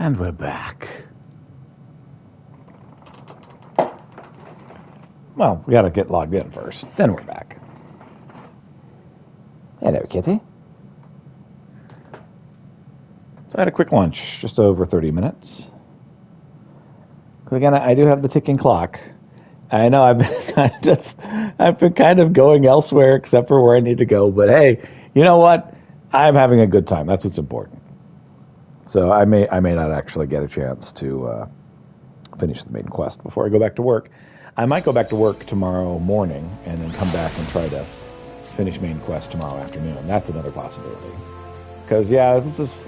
And we're back. Well, we gotta get logged in first, then we're back. Hello, kitty. So I had a quick lunch, just over 30 minutes. Because again, I do have the ticking clock. I know I've been kind of going elsewhere except for where I need to go. But hey, you know what? I'm having a good time. That's what's important. So I may not actually get a chance to finish the main quest before I go back to work. I might go back to work tomorrow morning and then come back and try to finish main quest tomorrow afternoon. That's another possibility. Because yeah, this is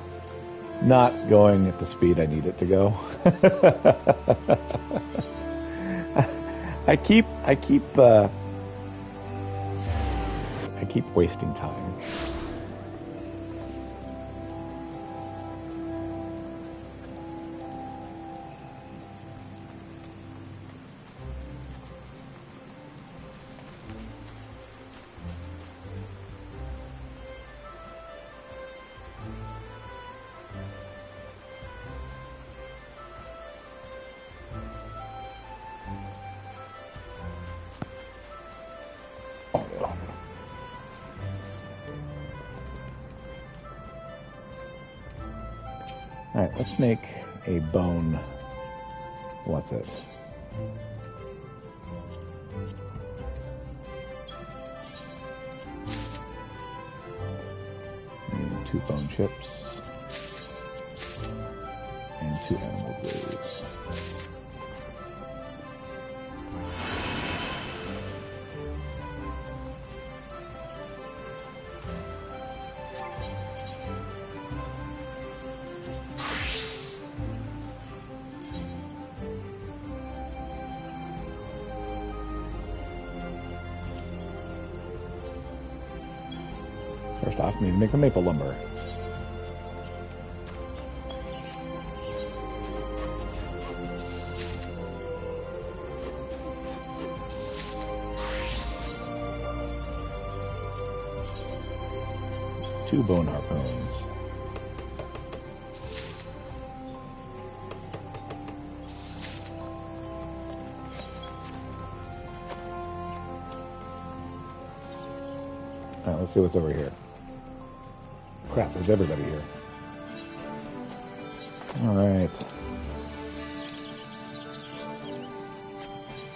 not going at the speed I need it to go. I keep wasting time. All right, let's make a bone. What's it? Need 2 bone chips and 2 animal glues. First off, I need to make the maple lumber. Two bone harpoons. All right, let's see what's over here. Crap, there's everybody here. All right.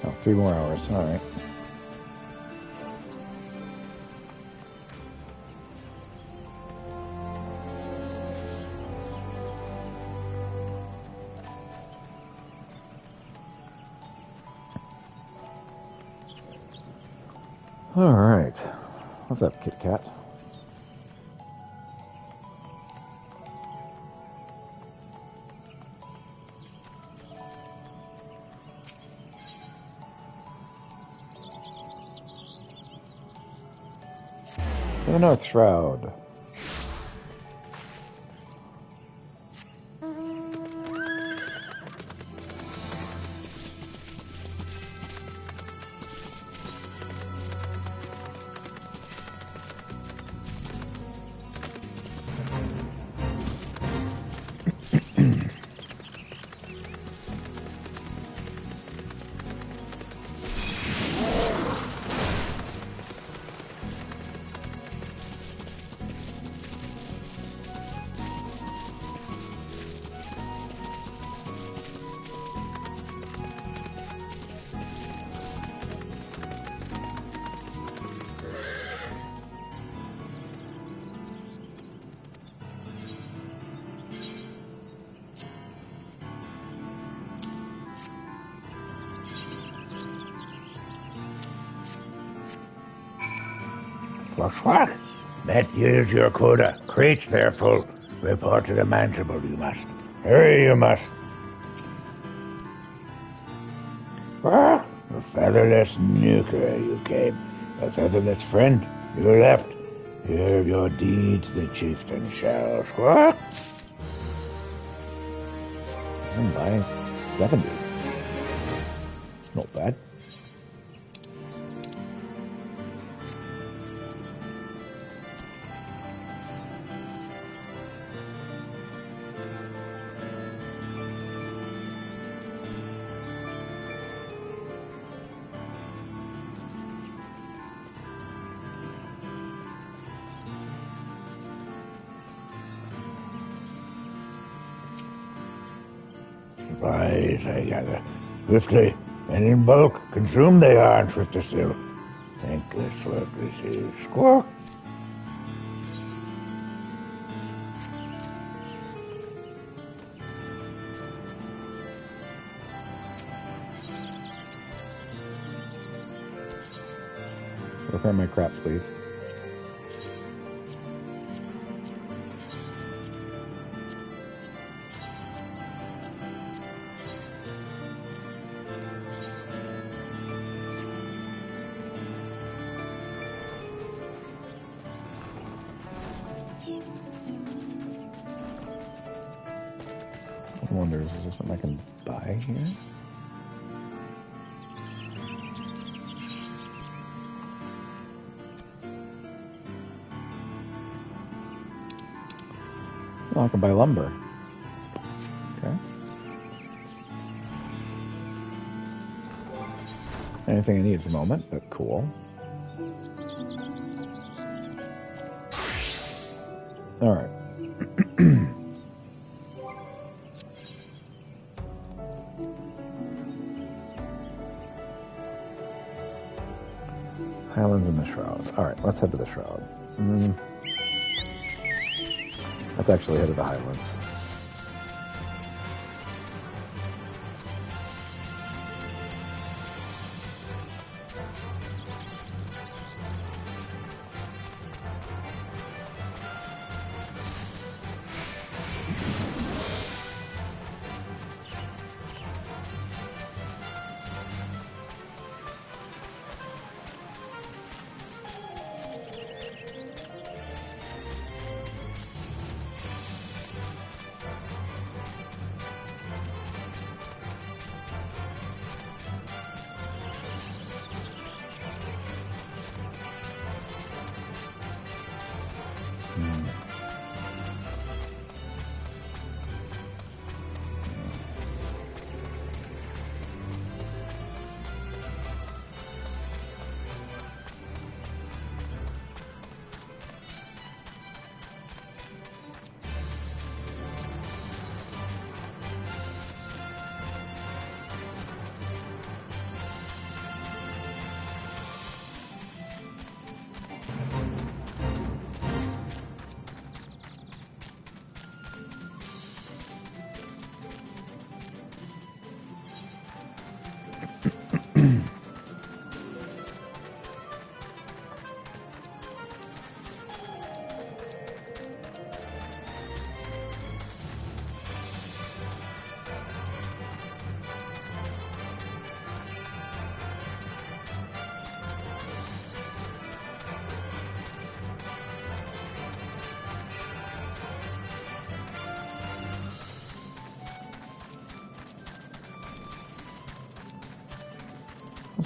Oh, 3 more hours. All right. All right. What's up, Kit Kat? The North Shroud. What? That is your quota. Crates there full. Report to the mandible, you must. Hurry, you must. Ah, a featherless nuker you came. A featherless friend you left. Here your deeds the chieftain shall. What? I'm buying 70. Not bad. supplies, I gather. Swiftly and in bulk, consume they are, and swifter still. Thankless work this is. Squawk! Repair my crap, please. I wonder, is there something I can buy here? Oh, I can buy lumber. Okay. Anything I need at the moment, but cool. All right. Highlands and the Shroud. All right, let's head to the Shroud. Let's actually head to the Highlands.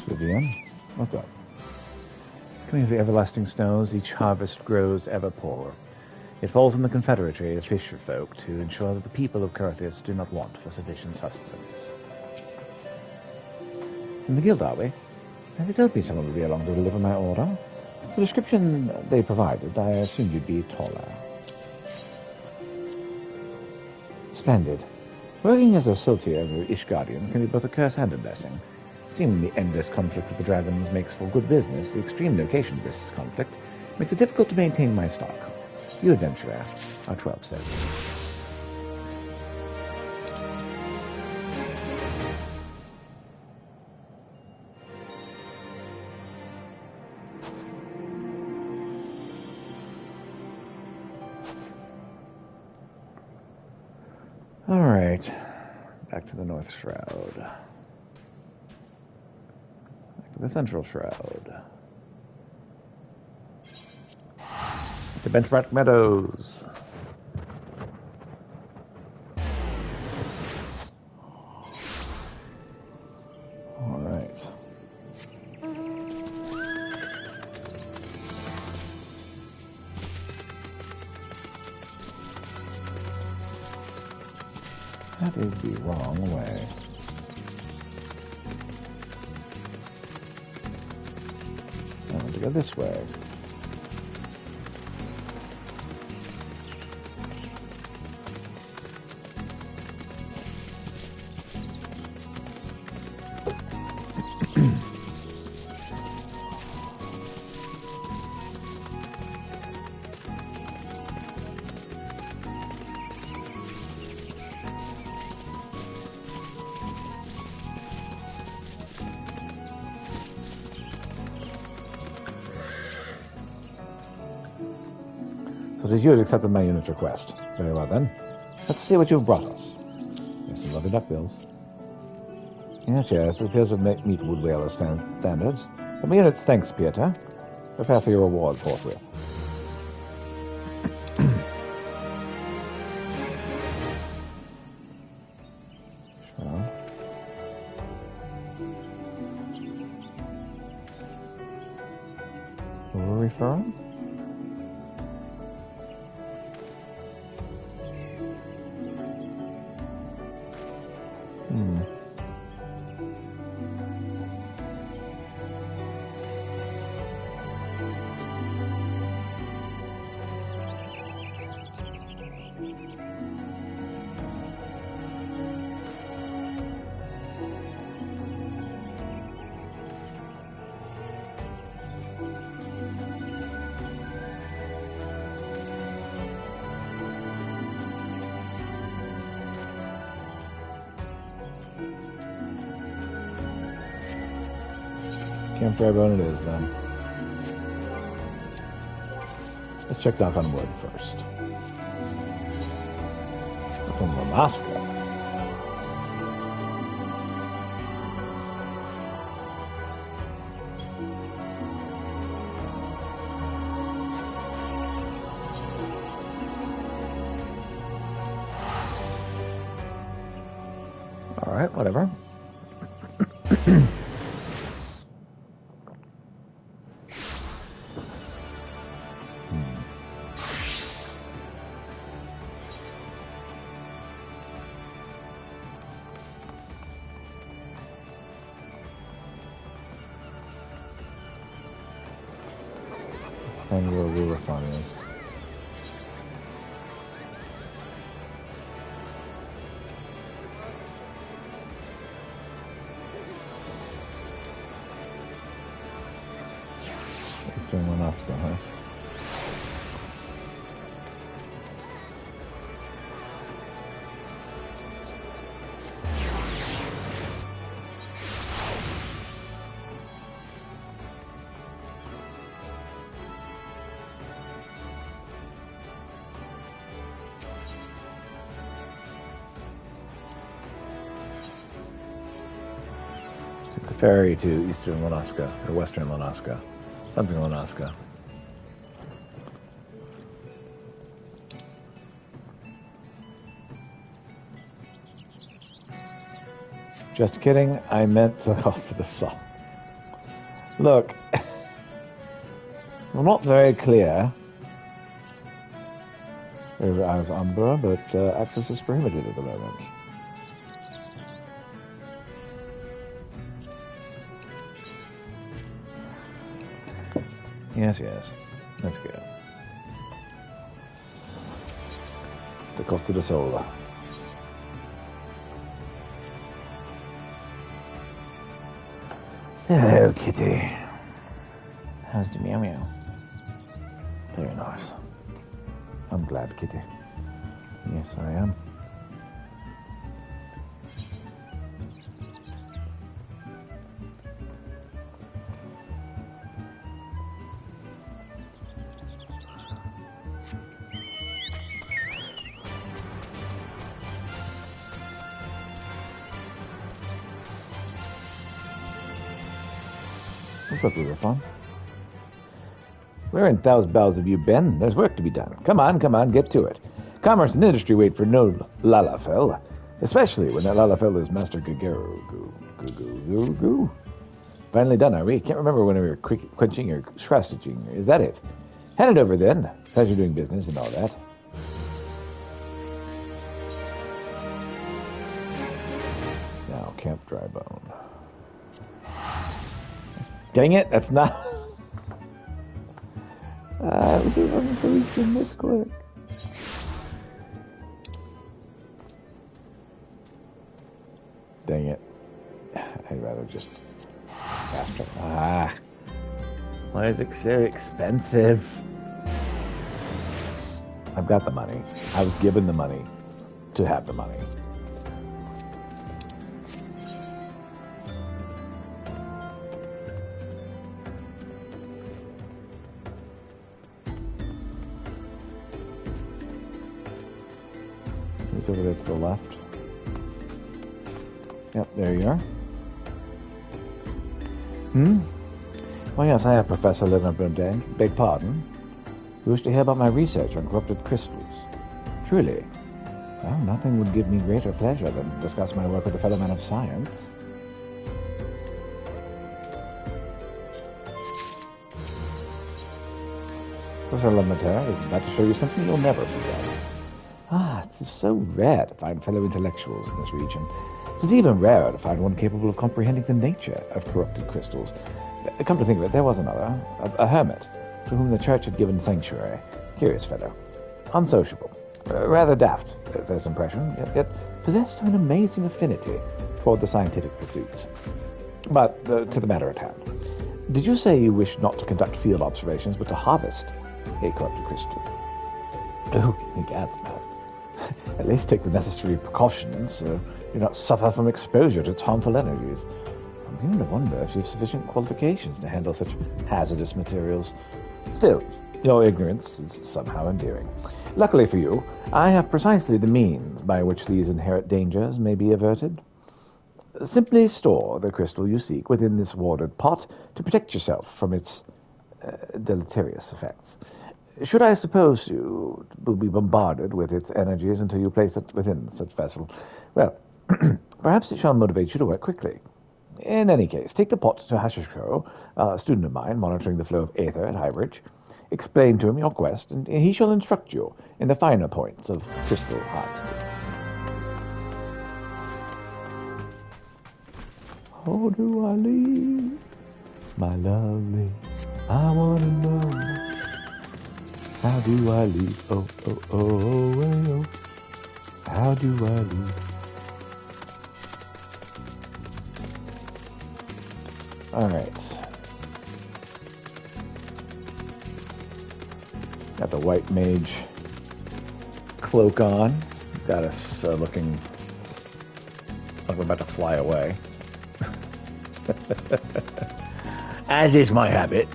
Vivian, what's up? Coming of the everlasting snows, each harvest grows ever poorer. It falls on the confederate of fisher folk to ensure that the people of Carthus do not want for sufficient sustenance. In the guild, are we? Have you told me someone will be along to deliver my order? The description they provided, I assumed you'd be taller. Splendid. Working as a soldier over Ishgardian can be both a curse and a blessing. Seeming the endless conflict with the dragons makes for good business, the extreme location of this conflict makes it difficult to maintain my stock. You adventurer are 12 steps. All right, back to the North Shroud. The Central Shroud. The Benchmark Meadows. All right. That is the wrong way. I want to go this way. So it is you who accepted my unit's request. Very well then. Let's see what you've brought us. Here's some lovely duckbills. Yes, it appears to meet wood whaler standards. But my unit's thanks, Pieter. Prepare for your reward forthwith. Sure. Who are we referring? Camp Drybone it is, then. Let's check knock on wood first. From Ramaska. Alright, whatever. And where Rurafon is. Eastern Lanaska, huh? Ferry to Eastern Lanaska, or Western Lanaska. Something Lanaska. Just kidding, I meant to cost it a song. Look, we're not very clear as Umbra, but access is prohibited at the moment. Yes, let's go. The Costa de Sola. Hello, kitty. How's the meow meow? Very nice. I'm glad, kitty. Yes, I am. What's up, Rurafon? Where in thou's bells have you been? There's work to be done. Come on, get to it. Commerce and industry wait for no Lalafell, especially when that Lalafell is Master Goo. Finally done, are we? Can't remember when we were quenching or strategizing. Is that it? Hand it over then. Pleasure doing business and all that. Now, Camp Drybone. Dang it, that's not... it wasn't so easy to misclick. Dang it. I'd rather just... faster. Why is it so expensive? I've got the money. I was given the money to have the money. He's over there to the left. Yep, there you are. Well, yes, I have Professor Leonard Bourdin. Beg pardon? You wish to hear about my research on corrupted crystals? Truly? Well, nothing would give me greater pleasure than to discuss my work with a fellow man of science. Professor Lemaitre is about to show you something you'll never forget. It is so rare to find fellow intellectuals in this region. It is even rarer to find one capable of comprehending the nature of corrupted crystals. Come to think of it, there was another, a hermit, to whom the church had given sanctuary. Curious fellow. Unsociable. Rather daft, at first impression, yet possessed of an amazing affinity toward the scientific pursuits. But to the matter at hand. Did you say you wish not to conduct field observations, but to harvest a corrupted crystal? Oh, egad, man. At least take the necessary precautions so you not suffer from exposure to its harmful energies. I'm beginning to wonder if you have sufficient qualifications to handle such hazardous materials. Still, your ignorance is somehow endearing. Luckily for you, I have precisely the means by which these inherent dangers may be averted. Simply store the crystal you seek within this warded pot to protect yourself from its deleterious effects. Should I suppose you will be bombarded with its energies until you place it within such vessel, well, perhaps it shall motivate you to work quickly. In any case, take the pot to Hashishko, a student of mine monitoring the flow of aether at Highbridge. Explain to him your quest, and he shall instruct you in the finer points of crystal harvesting. How do I leave, my lovely? I want to know. How do I leave? Oh, oh, oh, oh, oh. How do I leave? All right. Got the white mage cloak on. Got us looking like we're about to fly away. As is my habit.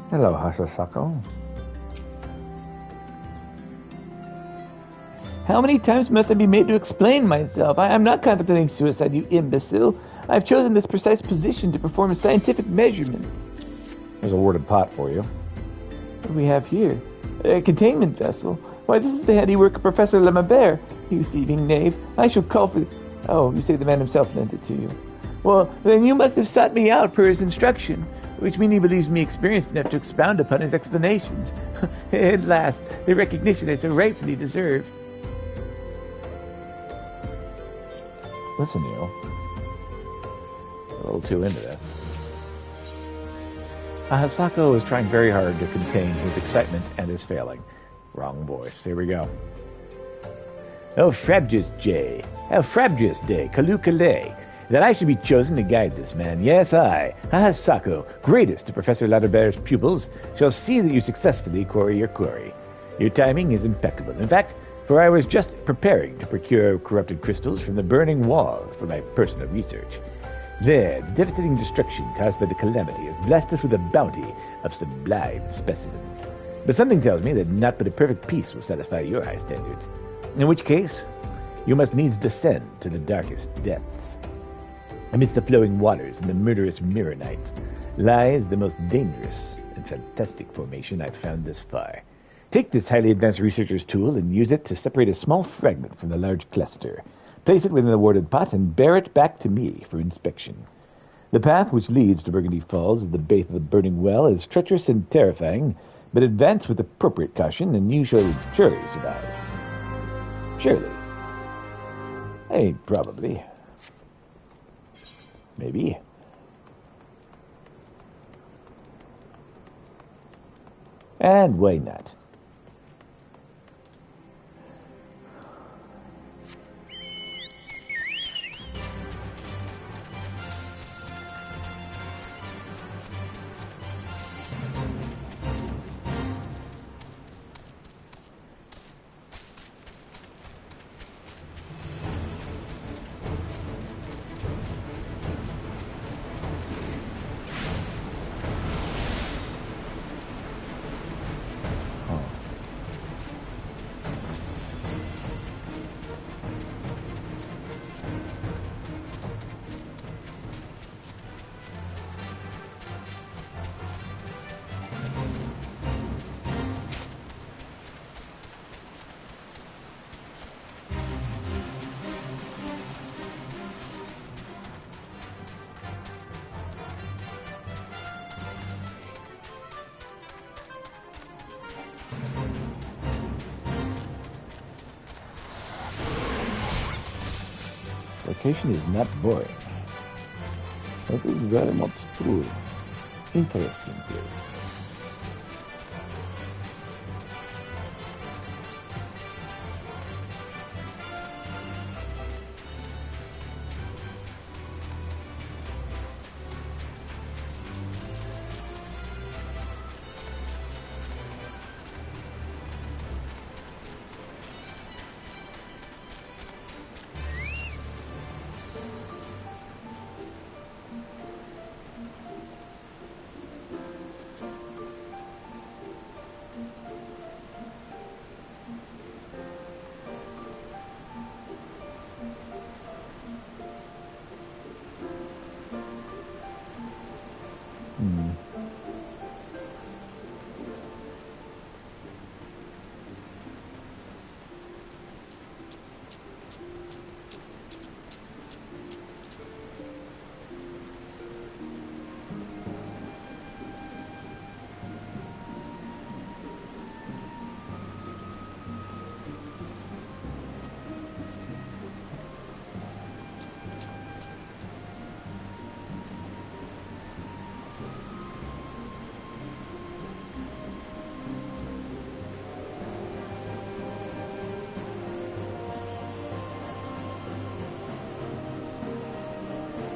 Hello, Hasasako. How many times must I be made to explain myself? I am not contemplating suicide, you imbecile. I have chosen this precise position to perform scientific measurements. There's a warded pot for you. What do we have here? A containment vessel. Why, this is the handiwork of Professor Lemaitre, you thieving knave. I shall call for... Oh, you say the man himself lent it to you. Well, then you must have sought me out per his instruction, which means he believes me experienced enough to expound upon his explanations. At last, the recognition I so rightfully deserve. Listen, you. A little too into this. Ahasako is trying very hard to contain his excitement and is failing. Wrong voice. Here we go. Oh, frabjous J. How frabjous day, Kalukale, that I should be chosen to guide this man. Yes, I, Ahasako, greatest of Professor Lauderdale's pupils, shall see that you successfully query your query. Your timing is impeccable. In fact, for I was just preparing to procure corrupted crystals from the burning wall for my personal research. There, the devastating destruction caused by the calamity has blessed us with a bounty of sublime specimens. But something tells me that not but a perfect peace will satisfy your high standards. In which case, you must needs descend to the darkest depths. Amidst the flowing waters and the murderous mirror nights lies the most dangerous and fantastic formation I've found thus far. Take this highly advanced researcher's tool and use it to separate a small fragment from the large cluster. Place it within the warded pot and bear it back to me for inspection. The path which leads to Burgundy Falls at the base of the burning well is treacherous and terrifying, but advance with appropriate caution and you shall surely survive. Surely. Probably. Maybe. And why not? Education is not boring. That is very much true. It's interesting place.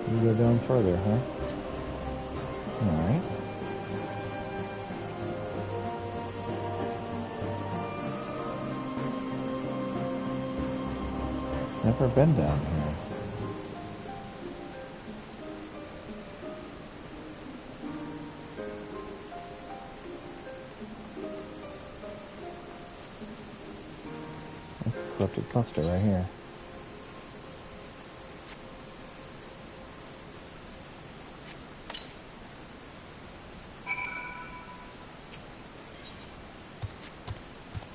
You go down further, huh? Alright. Never been down here. That's a corrupted cluster right here.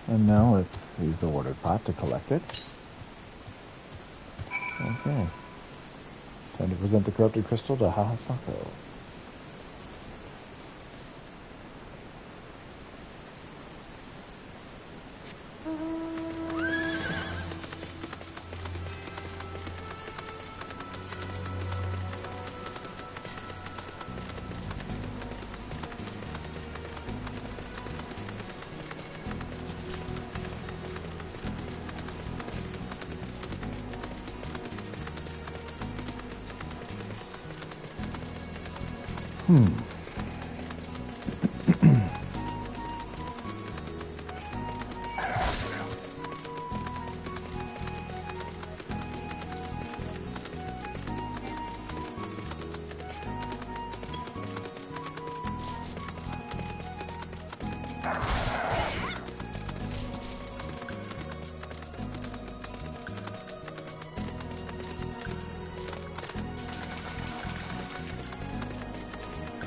And now let's use the watered pot to collect it. Okay. Time to present the corrupted crystal to Hahasako.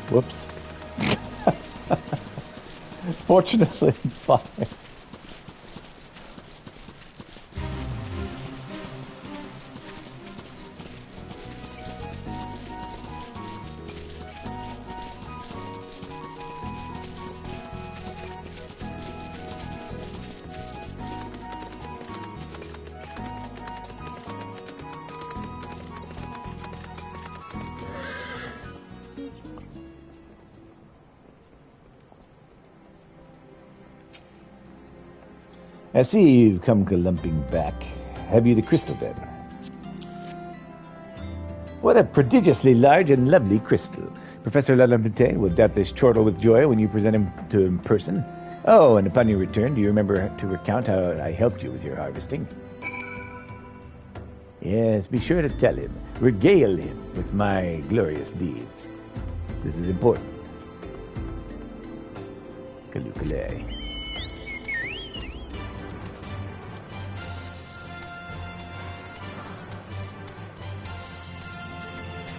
Whoops. Fortunately, fine. I see you've come galumping back. Have you the crystal then? What a prodigiously large and lovely crystal. Professor Lalonde will doubtless chortle with joy when you present him to him in person. Oh, and upon your return, do you remember to recount how I helped you with your harvesting? Yes, be sure to tell him. Regale him with my glorious deeds. This is important. Kalukale.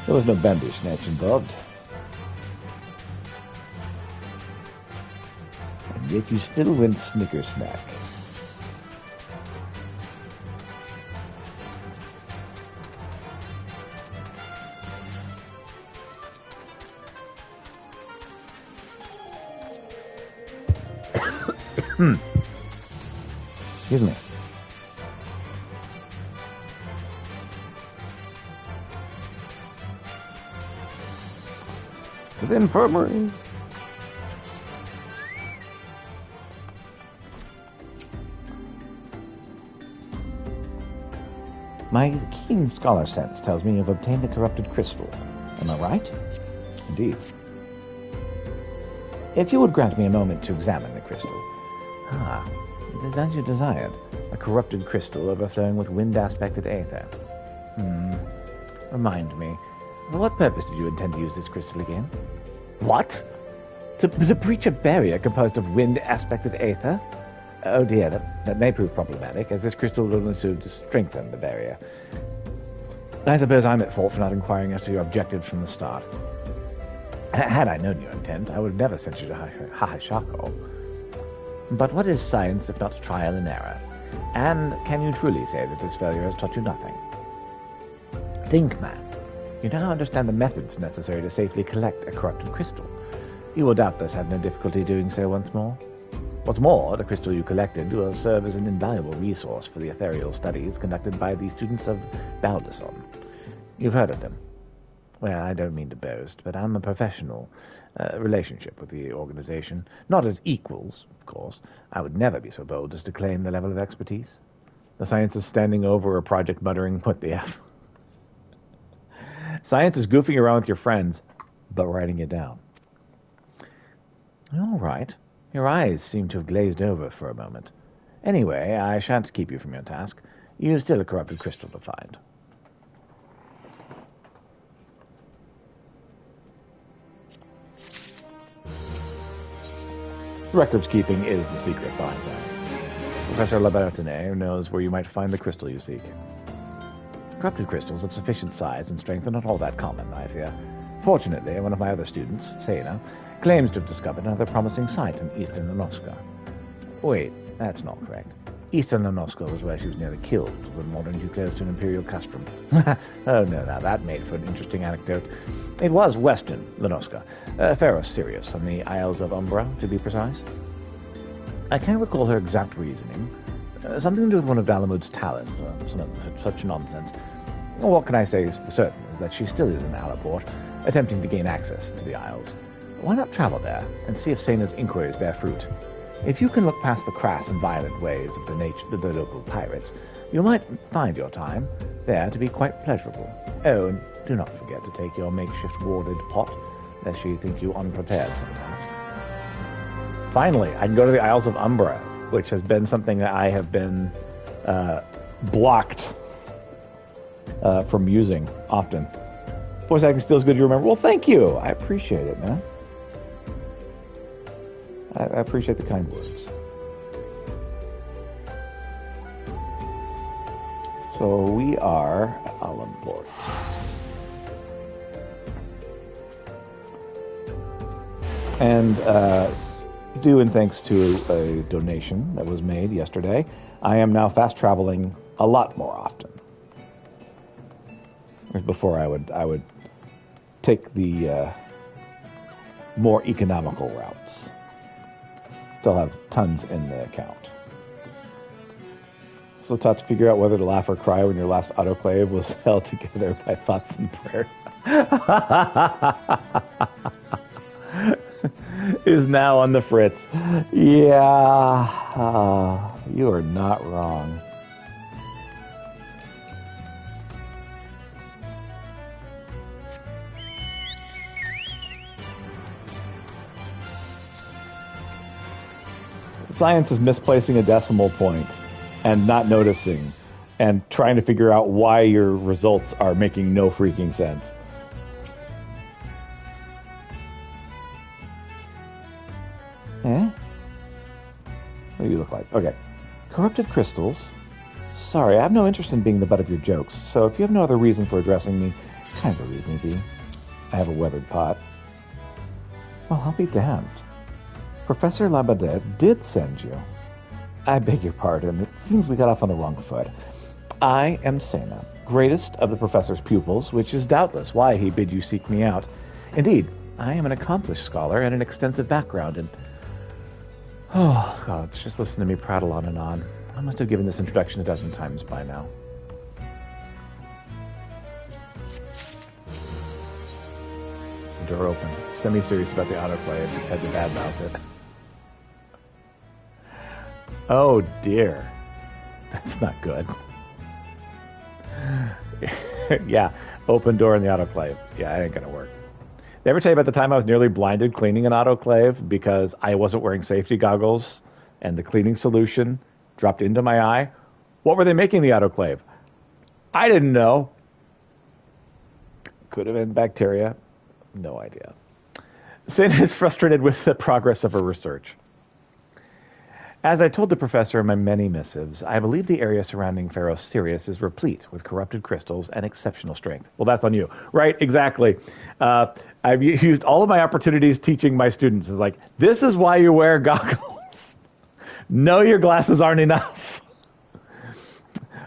There was no bamboo snatch involved. And yet you still went snicker-snack. Excuse me. to the infirmary. My keen scholar sense tells me you've obtained a corrupted crystal. Am I right? Indeed. If you would grant me a moment to examine the crystal. Ah, it is as you desired. A corrupted crystal overflowing with wind-aspected aether. Remind me, for what purpose did you intend to use this crystal again? What? To breach a barrier composed of wind-aspected aether? Oh dear, that may prove problematic, as this crystal will only serve to strengthen the barrier. I suppose I'm at fault for not inquiring as to your objectives from the start. Had I known your intent, I would have never sent you to Hahashako. But what is science if not trial and error? And can you truly say that this failure has taught you nothing? Think, man. You now understand the methods necessary to safely collect a corrupted crystal. You will doubtless have no difficulty doing so once more. What's more, the crystal you collected will serve as an invaluable resource for the ethereal studies conducted by the students of Baldasson. You've heard of them. Well, I don't mean to boast, but I'm a professional relationship with the organization. Not as equals, of course. I would never be so bold as to claim the level of expertise. The science is standing over a project muttering, what the F? Science is goofing around with your friends, but writing it down. All right. Your eyes seem to have glazed over for a moment. Anyway, I shan't keep you from your task. You've still a corrupted crystal to find. Records keeping is the secret behind science. Professor Labertine knows where you might find the crystal you seek. Corrupted crystals of sufficient size and strength are not all that common, I fear. Fortunately, one of my other students, Sena, claims to have discovered another promising site in eastern Lanoska. Wait, that's not correct. Eastern Lanoska was where she was nearly killed when modern you closed to an imperial custom. Oh no, now that made for an interesting anecdote. It was western Lanoska, Pharos Sirius, on the Isles of Umbra, to be precise. I can't recall her exact reasoning. Something to do with one of Dalamud's talents, or some such nonsense. What can I say for certain is that she still is in Alaport, attempting to gain access to the Isles. Why not travel there and see if Sena's inquiries bear fruit? If you can look past the crass and violent ways of the local pirates, you might find your time there to be quite pleasurable. Oh, and do not forget to take your makeshift warded pot, lest she think you unprepared for the task. Finally, I can go to the Isles of Umbra, which has been something that I have been blocked from using often. Voice acting still is good to remember. Well, thank you. I appreciate it, man. I appreciate the kind words. So we are at Alamport. And due in thanks to a donation that was made yesterday, I am now fast traveling a lot more often. Whereas before I would take the more economical routes. Still have tons in the account. So it's tough to figure out whether to laugh or cry when your last autoclave was held together by thoughts and prayers. Is now on the fritz. Yeah, you are not wrong. Science is misplacing a decimal point and not noticing and trying to figure out why your results are making no freaking sense. Eh? What do you look like? Okay. Corrupted crystals. Sorry, I have no interest in being the butt of your jokes, so if you have no other reason for addressing me, kindly leave me be. I have a weathered pot. Well, I'll be damned. Professor Labadet did send you. I beg your pardon. It seems we got off on the wrong foot. I am Sena, greatest of the professor's pupils, which is doubtless why he bid you seek me out. Indeed, I am an accomplished scholar and an extensive background in... Oh, God, just listen to me prattle on and on. I must have given this introduction a dozen times by now. The door opens. semi-serious about the autoclave. Just had to badmouth it. Oh dear. That's not good. Yeah, open door in the autoclave. Yeah, it ain't gonna work. Did I ever tell you about the time I was nearly blinded cleaning an autoclave because I wasn't wearing safety goggles and the cleaning solution dropped into my eye? What were they making the autoclave? I didn't know. Could have been bacteria. No idea. Sin is frustrated with the progress of her research. As I told the professor in my many missives, I believe the area surrounding Pharaoh Sirius is replete with corrupted crystals and exceptional strength. Well, that's on you. Right, exactly. I've used all of my opportunities teaching my students. It's like, this is why you wear goggles. No, your glasses aren't enough.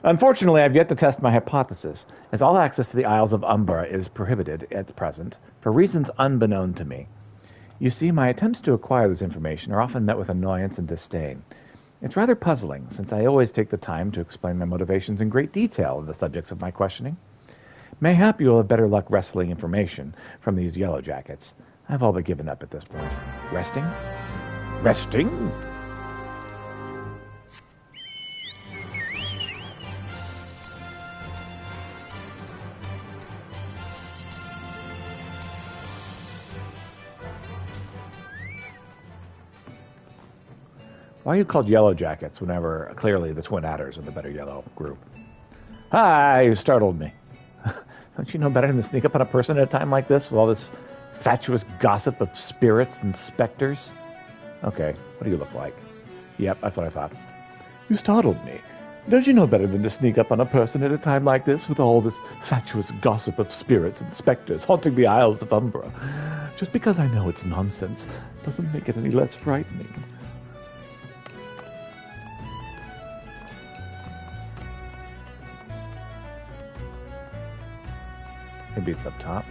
Unfortunately, I've yet to test my hypothesis, as all access to the Isles of Umbra is prohibited at present, for reasons unbeknown to me. You see, my attempts to acquire this information are often met with annoyance and disdain. It's rather puzzling, since I always take the time to explain my motivations in great detail in the subjects of my questioning. Mayhap you will have better luck wresting information from these yellow jackets. I've all but given up at this point. Resting? Resting? Why are you called Yellow Jackets whenever clearly the Twin Adders are the better yellow group? Hi, you startled me. Don't you know better than to sneak up on a person at a time like this with all this fatuous gossip of spirits and specters? Okay, what do you look like? Yep, that's what I thought. You startled me. Don't you know better than to sneak up on a person at a time like this with all this fatuous gossip of spirits and specters haunting the Isles of Umbra? Just because I know it's nonsense doesn't make it any less frightening. Maybe it's up top.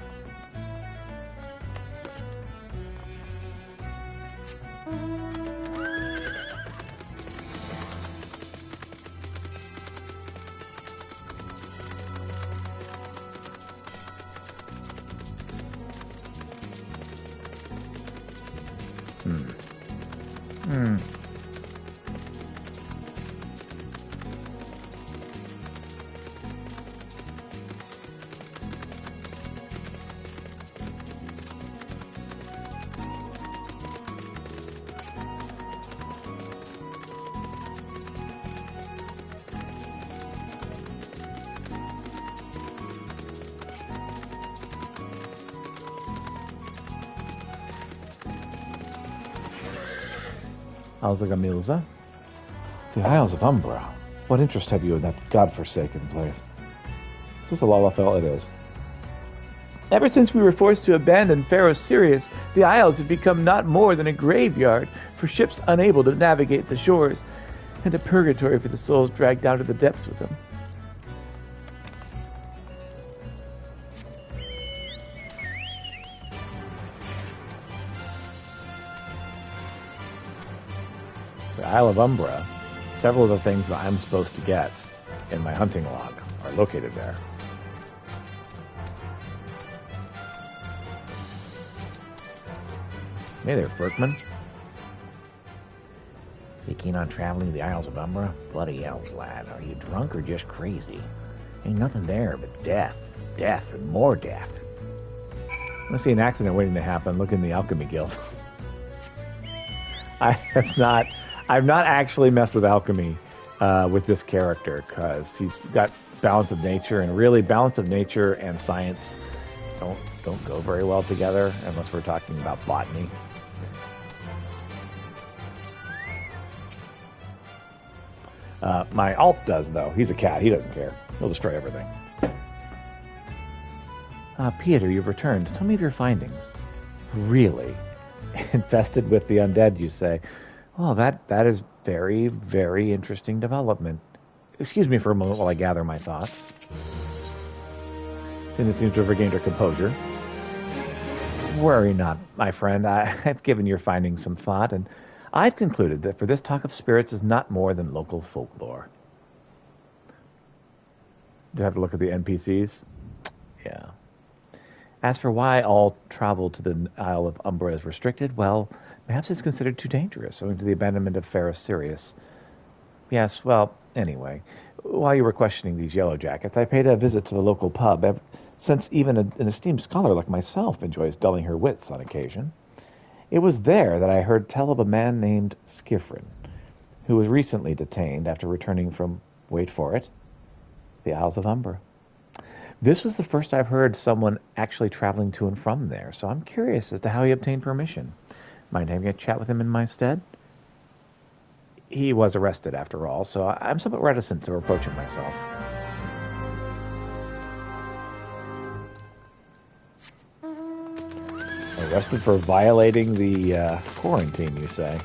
Alzagamilza? The Isles of Umbra. What interest have you in that godforsaken place? Is this a Lalafell? It is. Ever since we were forced to abandon Pharaoh Sirius, the Isles have become not more than a graveyard for ships unable to navigate the shores, and a purgatory for the souls dragged down to the depths with them. The Isle of Umbra, several of the things that I'm supposed to get in my hunting log are located there. Hey there, Berkman. You keen on traveling to the Isles of Umbra? Bloody elves, lad. Are you drunk or just crazy? Ain't nothing there but death. Death and more death. I see an accident waiting to happen. Look in the Alchemy Guild. I've not actually messed with alchemy with this character because he's got balance of nature, and really balance of nature and science don't go very well together unless we're talking about botany. My alt does, though. He's a cat. He doesn't care. He'll destroy everything. Peter, you've returned. Tell me of your findings. Really? Infested with the undead, you say? Well, that is very, very interesting development. Excuse me for a moment while I gather my thoughts. Tina seems to have regained her composure. Worry not, my friend. I've given your findings some thought, and I've concluded that for this talk of spirits is not more than local folklore. Do you have to look at the NPCs? Yeah. As for why all travel to the Isle of Umbra is restricted, well, perhaps it's considered too dangerous, owing to the abandonment of Ferris Sirius. Yes, well, anyway, while you were questioning these yellow jackets, I paid a visit to the local pub, since even an esteemed scholar like myself enjoys dulling her wits on occasion. It was there that I heard tell of a man named Skiffrin, who was recently detained after returning from, wait for it, the Isles of Umbra. This was the first I've heard someone actually traveling to and from there, so I'm curious as to how he obtained permission. Mind having a chat with him in my stead? He was arrested, after all, so I'm somewhat reticent to approach him myself. Arrested for violating the quarantine, you say?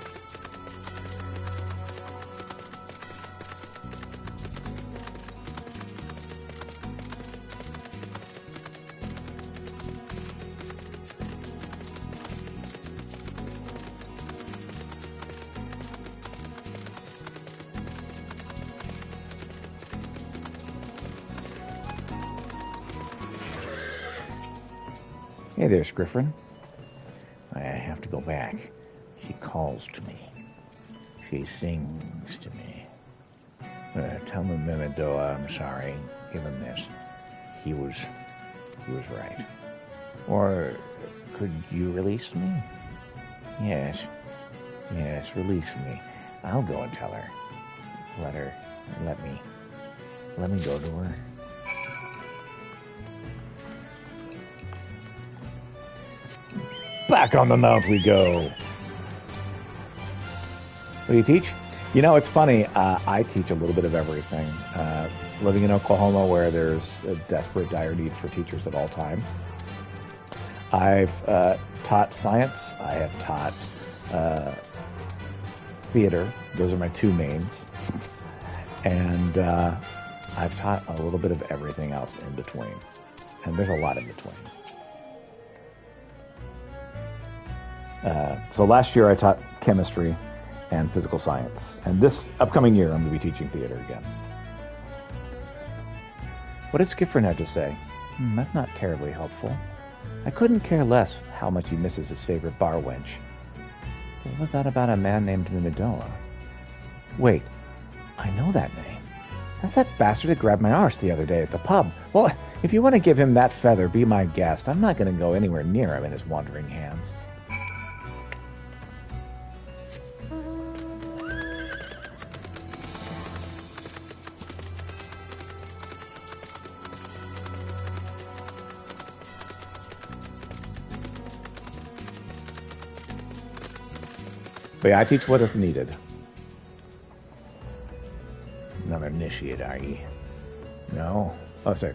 Hey there, Scriffrin. I have to go back. She calls to me. She sings to me. Tell the Mimidoa I'm sorry. Give him this. He was right. Or could you release me? Yes, release me. I'll go and tell her. Let me go to her. Back on the mount we go. What do you teach? You know, it's funny. I teach a little bit of everything. Living in Oklahoma, where there's a desperate, dire need for teachers at all times. I've taught science. I have taught theater. Those are my two mains. And I've taught a little bit of everything else in between. And there's a lot in between. So last year I taught chemistry and physical science. And this upcoming year I'm going to be teaching theater again. What does Skiffrin have to say? That's not terribly helpful. I couldn't care less how much he misses his favorite bar wench. What was that about a man named Mimidoa? Wait, I know that name. That's that bastard that grabbed my arse the other day at the pub. Well, if you want to give him that feather, be my guest. I'm not going to go anywhere near him in his wandering hands. But yeah, I teach what if needed. Another initiate, are you? No. Oh, sorry.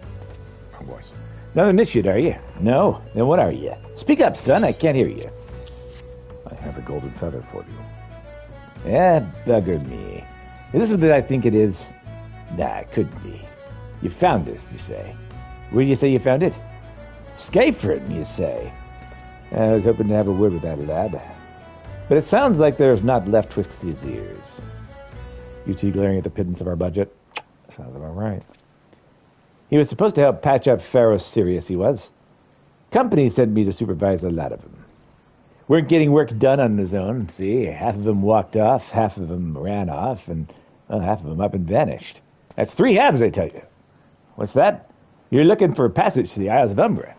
Wrong voice. Another initiate, are you? No. Then what are you? Speak up, son. I can't hear you. I have a golden feather for you. Bugger me. Is this what I think it is? Nah, it couldn't be. You found this, you say. Where do you say you found it? Skyford, you say. I was hoping to have a word with that lad. But it sounds like there's not left twixt his ears. UT glaring at the pittance of our budget. Sounds about right. He was supposed to help patch up Ferris Sirius, he was. Company sent me to supervise a lot of them. Weren't getting work done on his own, see? Half of them walked off, half of them ran off, and half of them up and vanished. That's 3 halves, I tell you. What's that? You're looking for passage to the Isles of Umbra.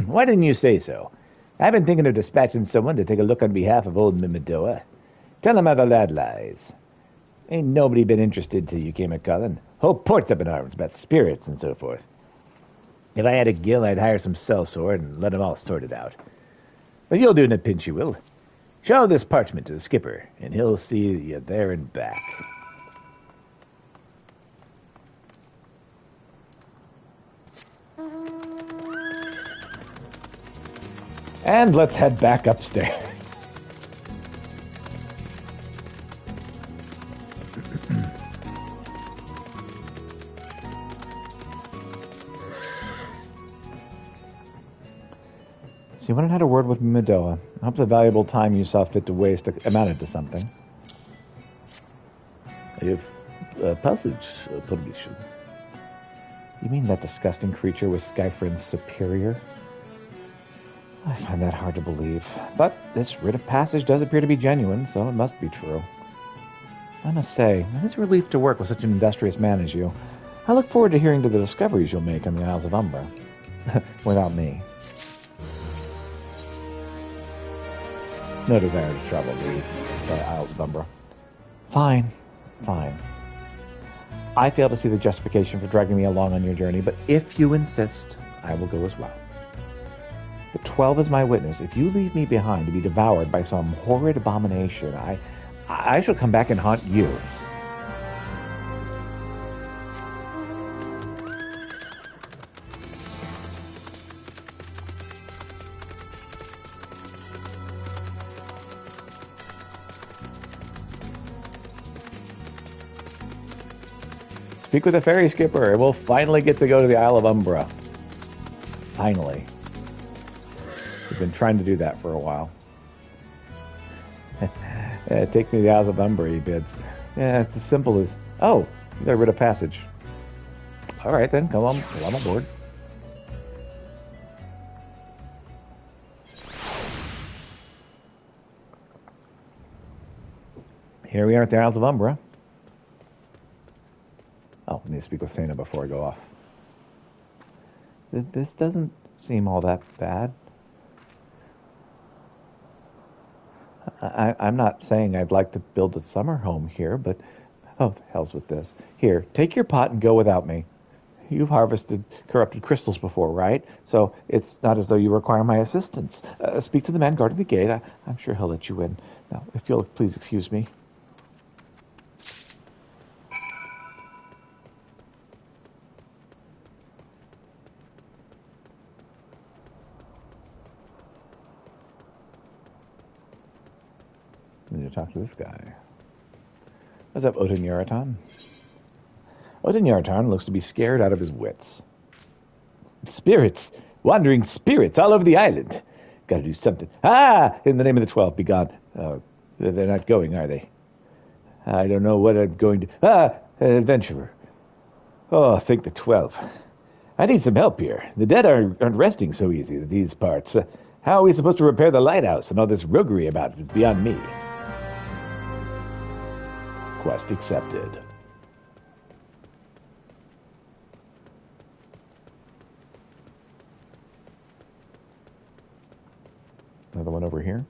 Why didn't you say so? I've been thinking of dispatching someone to take a look on behalf of old Mimidoa. Tell him how the lad lies. Ain't nobody been interested till you came a-calling. Whole port's up in arms about spirits and so forth. If I had a gill, I'd hire some sellsword and let 'em all sort it out. But you'll do in a pinch, you will. Show this parchment to the skipper, and he'll see you there and back. And let's head back upstairs. So you went and had a word with Mimidoa. I hope the valuable time you saw fit to waste amounted to something. If passage permission. You mean that disgusting creature was Skyfriend's superior? I find that hard to believe. But this writ of passage does appear to be genuine, so it must be true. I must say, it is a relief to work with such an industrious man as you. I look forward to hearing to the discoveries you'll make on the Isles of Umbra. Without me. No desire to travel the Isles of Umbra. Fine. I fail to see the justification for dragging me along on your journey, but if you insist, I will go as well. The 12 is my witness. If you leave me behind to be devoured by some horrid abomination, I shall come back and haunt you. Speak with the ferry skipper, and we'll finally get to go to the Isle of Umbra. Finally. We've been trying to do that for a while. Take me to the Isles of Umbra, he bids. Yeah, it's as simple as, oh, you got rid of passage. All right, then, come on aboard. Here we are at the Isles of Umbra. Oh, I need to speak with Sana before I go off. This doesn't seem all that bad. I'm not saying I'd like to build a summer home here, but oh, the hell's with this. Here, take your pot and go without me. You've harvested corrupted crystals before, right? So it's not as though you require my assistance. Speak to the man guarding the gate. I'm sure he'll let you in. Now, if you'll please excuse me. I need to talk to this guy. What's up, Odin Yaraton? Odin Yaraton looks to be scared out of his wits. Spirits! Wandering spirits all over the island! Gotta do something. Ah! In the name of the 12, be gone. They're not going, are they? I don't know what I'm going to... Ah! An adventurer. Oh, thank the 12. I need some help here. The dead aren't resting so easy in these parts. How are we supposed to repair the lighthouse and all this roguery about it is beyond me. Quest accepted. Another one over here.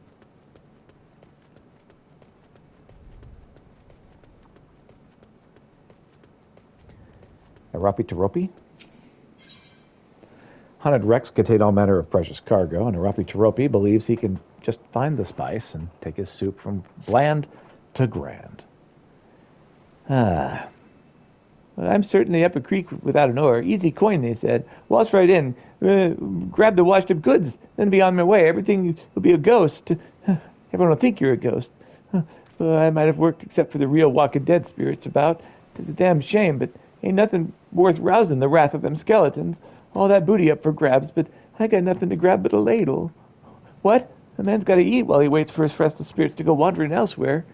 Arapi Taropi. Haunted wrecks contain all manner of precious cargo, and Arapi Taropi believes he can just find the spice and take his soup from bland to grand. I'm certainly up a creek without an oar. Easy coin, they said. Waltz right in. Grab the washed up goods, then be on my way. Everything will be a ghost. Everyone will think you're a ghost. I might have worked except for the real Walking Dead spirits about. It's a damn shame, but ain't nothing worth rousing the wrath of them skeletons. All that booty up for grabs, but I got nothing to grab but a ladle. What? A man's got to eat while he waits for his restless spirits to go wandering elsewhere.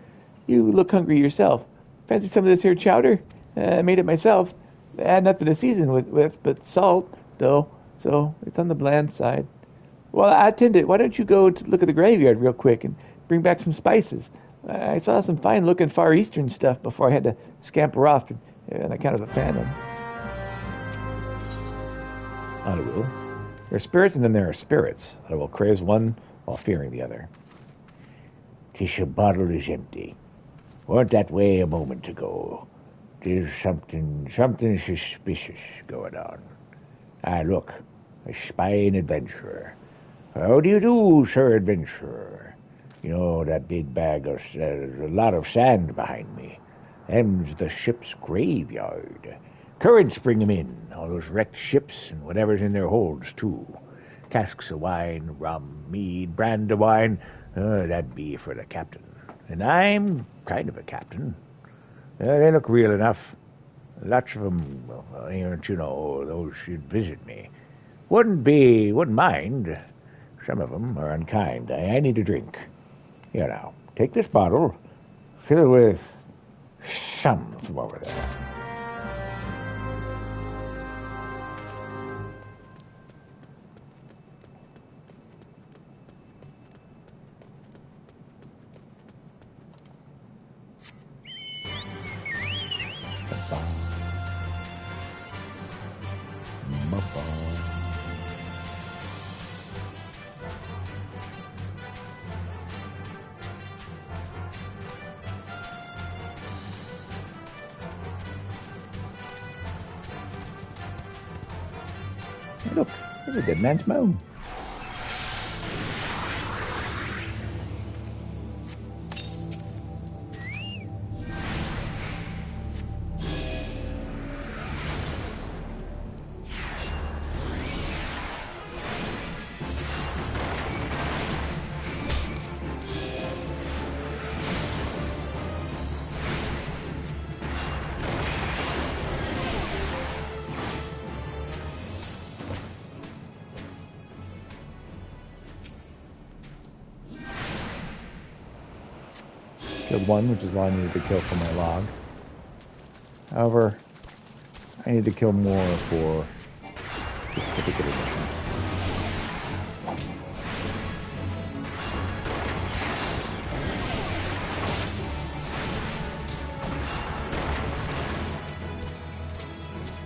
You look hungry yourself. Fancy some of this here chowder? I made it myself. I had nothing to season with but salt, though, so it's on the bland side. Well, I attend it. Why don't you go to look at the graveyard real quick and bring back some spices? I saw some fine-looking Far Eastern stuff before I had to scamper off, and I kind of a fan of them. I will. There are spirits and then there are spirits. I will craves one while fearing the other. Tissue bottle is empty. Weren't that way a moment ago. There's something suspicious going on. Ah, look, a spying adventurer. How do you do, Sir Adventurer? You know, that big bag of, a lot of sand behind me. Them's the ship's graveyard. Currents bring 'em in, all those wrecked ships and whatever's in their holds, too. Casks of wine, rum, mead, brandywine, that'd be for the captain. And I'm kind of a captain. They look real enough. Lots of 'em, well, you know, those should visit me. Wouldn't mind. Some of 'em are unkind. I need a drink. Here now, take this bottle, fill it with some from over there. Hey, look, there's a dead man's moan. Killed one, which is all I needed to kill for my log. However, I need to kill more for this particular mission.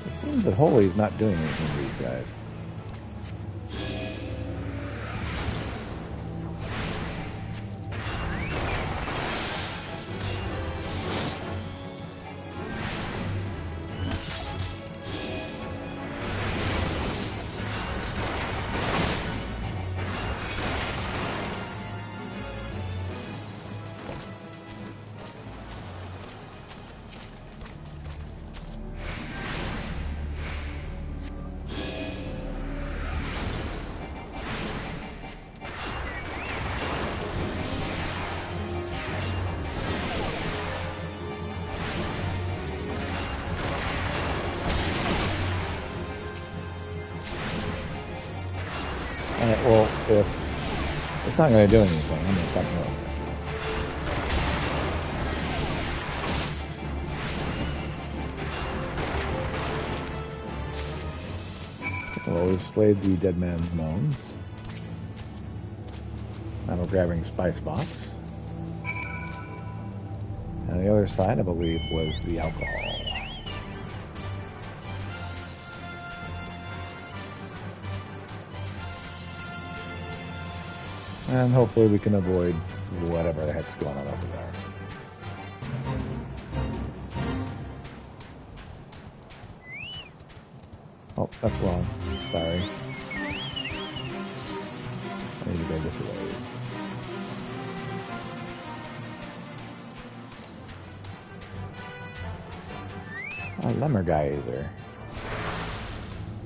It seems that Holy's not doing anything to these guys. Well, if it's not going to do anything, I'm going to stop doing it. Well, we've slayed the dead man's moans. Now we're grabbing spice box. And the other side, I believe, was the alcohol. And hopefully we can avoid whatever the heck's going on over there. Oh, that's wrong. Sorry. I need to go this way. Oh, Lemmergeyser.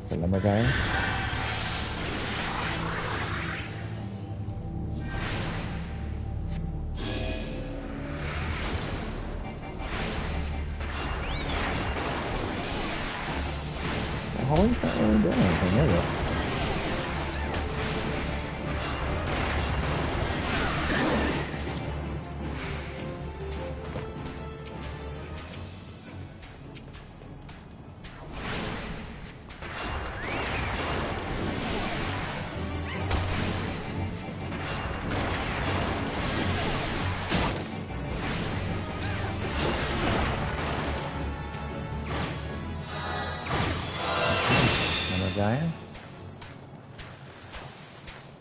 The Lemmergeyser? Holly's not really doing anything, is it?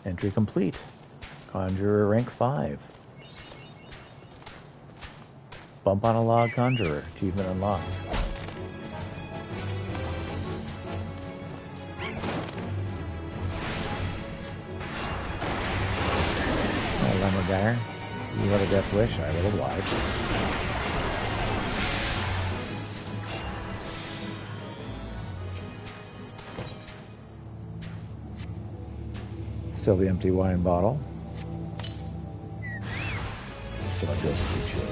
Entry complete. Conjurer rank 5. Bump on a log conjurer. Achievement unlocked. Lemmergeyser, you have a death wish, I will oblige. Still the empty wine bottle. Still a ghostly chili.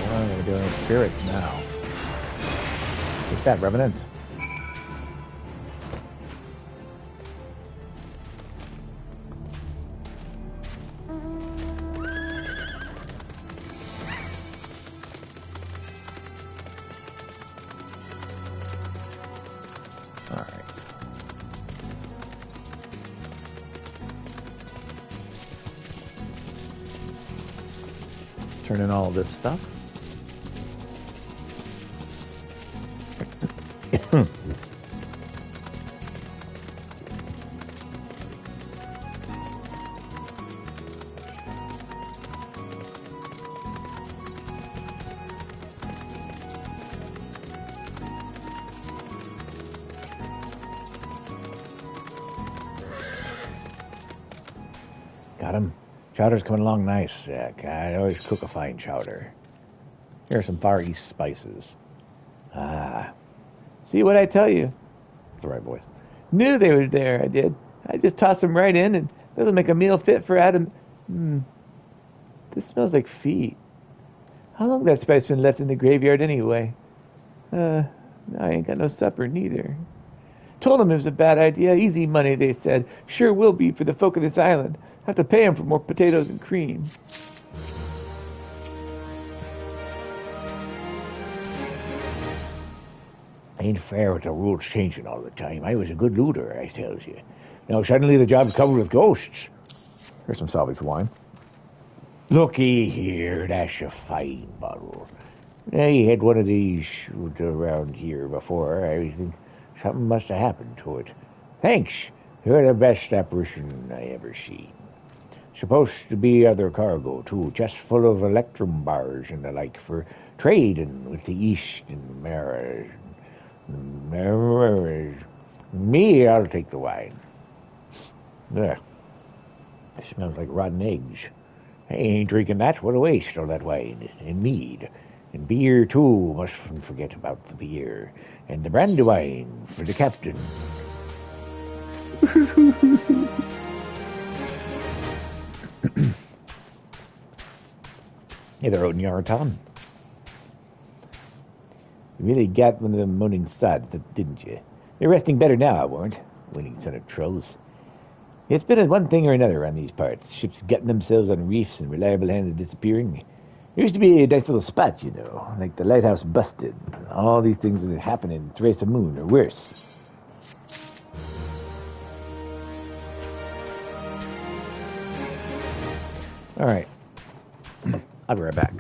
Well, we're doing spirits now. Take that, Revenant. Turn in all this stuff. Got him. Chowder's coming along nice. I always cook a fine chowder. Here are some Far East spices. See what I tell you? That's the right voice. Knew they were there, I did. I just tossed them right in, and they'll make a meal fit for Adam. This smells like feet. How long that spice been left in the graveyard anyway? I ain't got no supper neither. Told them it was a bad idea. Easy money, they said. Sure will be for the folk of this island. Have to pay them for more potatoes and cream. Ain't fair with the rules changing all the time. I was a good looter, I tells you. Now suddenly the job's covered with ghosts. Here's some salvage wine. Looky here, that's a fine bottle. I had one of these around here before. I think something must have happened to it. Thanks. You're the best apparition I ever seen. Supposed to be other cargo, too, just full of electrum bars and the like for trading with the East and Maras. Me, I'll take the wine. Ugh. It smells like rotten eggs. I ain't drinking that. What a waste, all that wine. And mead. And beer, too. Mustn't forget about the beer. And the brandy wine for the captain. Hey there, Oatmeal Tom. You really got one of them moaning sods, didn't you? You're resting better now, I warn't. Winning son of trolls. It's been one thing or another around these parts. Ships gutting themselves on reefs and reliable hands disappearing. There used to be a nice little spot, you know, like the lighthouse busted. All these things that happen in Thrace Moon or worse. All right. I'll be right back.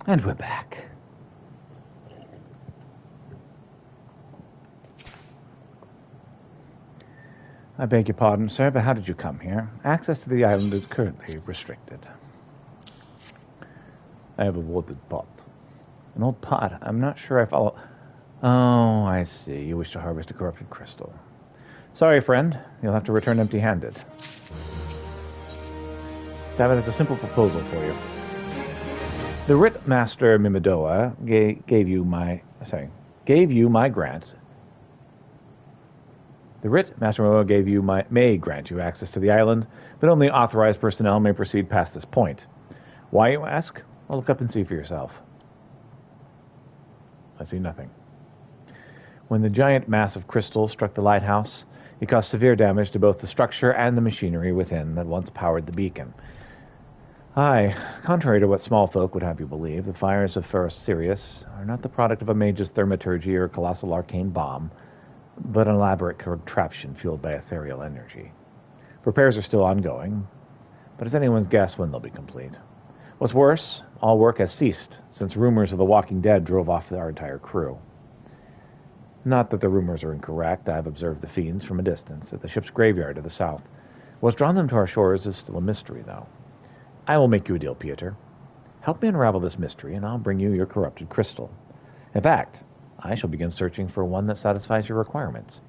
And we're back. I beg your pardon, sir, but how did you come here? Access to the island is currently restricted. I have a wooded pot. An old pot? I'm not sure I follow... Oh, I see. You wish to harvest a corrupted crystal. Sorry, friend. You'll have to return empty-handed. David has a simple proposal for you. The Writ Master Mimidoa gave you my grant. The Writ Master Mimidoa may grant you access to the island, but only authorized personnel may proceed past this point. Why, you ask? Well, look up and see for yourself. I see nothing. When the giant mass of crystal struck the lighthouse, it caused severe damage to both the structure and the machinery within that once powered the beacon. Aye, contrary to what small folk would have you believe, the fires of Ferrous Sirius are not the product of a mage's thaumaturgy or a colossal arcane bomb, but an elaborate contraption fueled by ethereal energy. Repairs are still ongoing, but it's anyone's guess when they'll be complete. What's worse, all work has ceased, since rumors of the Walking Dead drove off our entire crew. Not that the rumors are incorrect. I have observed the fiends from a distance at the ship's graveyard to the south. What's drawn them to our shores is still a mystery, though. I will make you a deal, Pieter. Help me unravel this mystery, and I'll bring you your corrupted crystal. In fact, I shall begin searching for one that satisfies your requirements.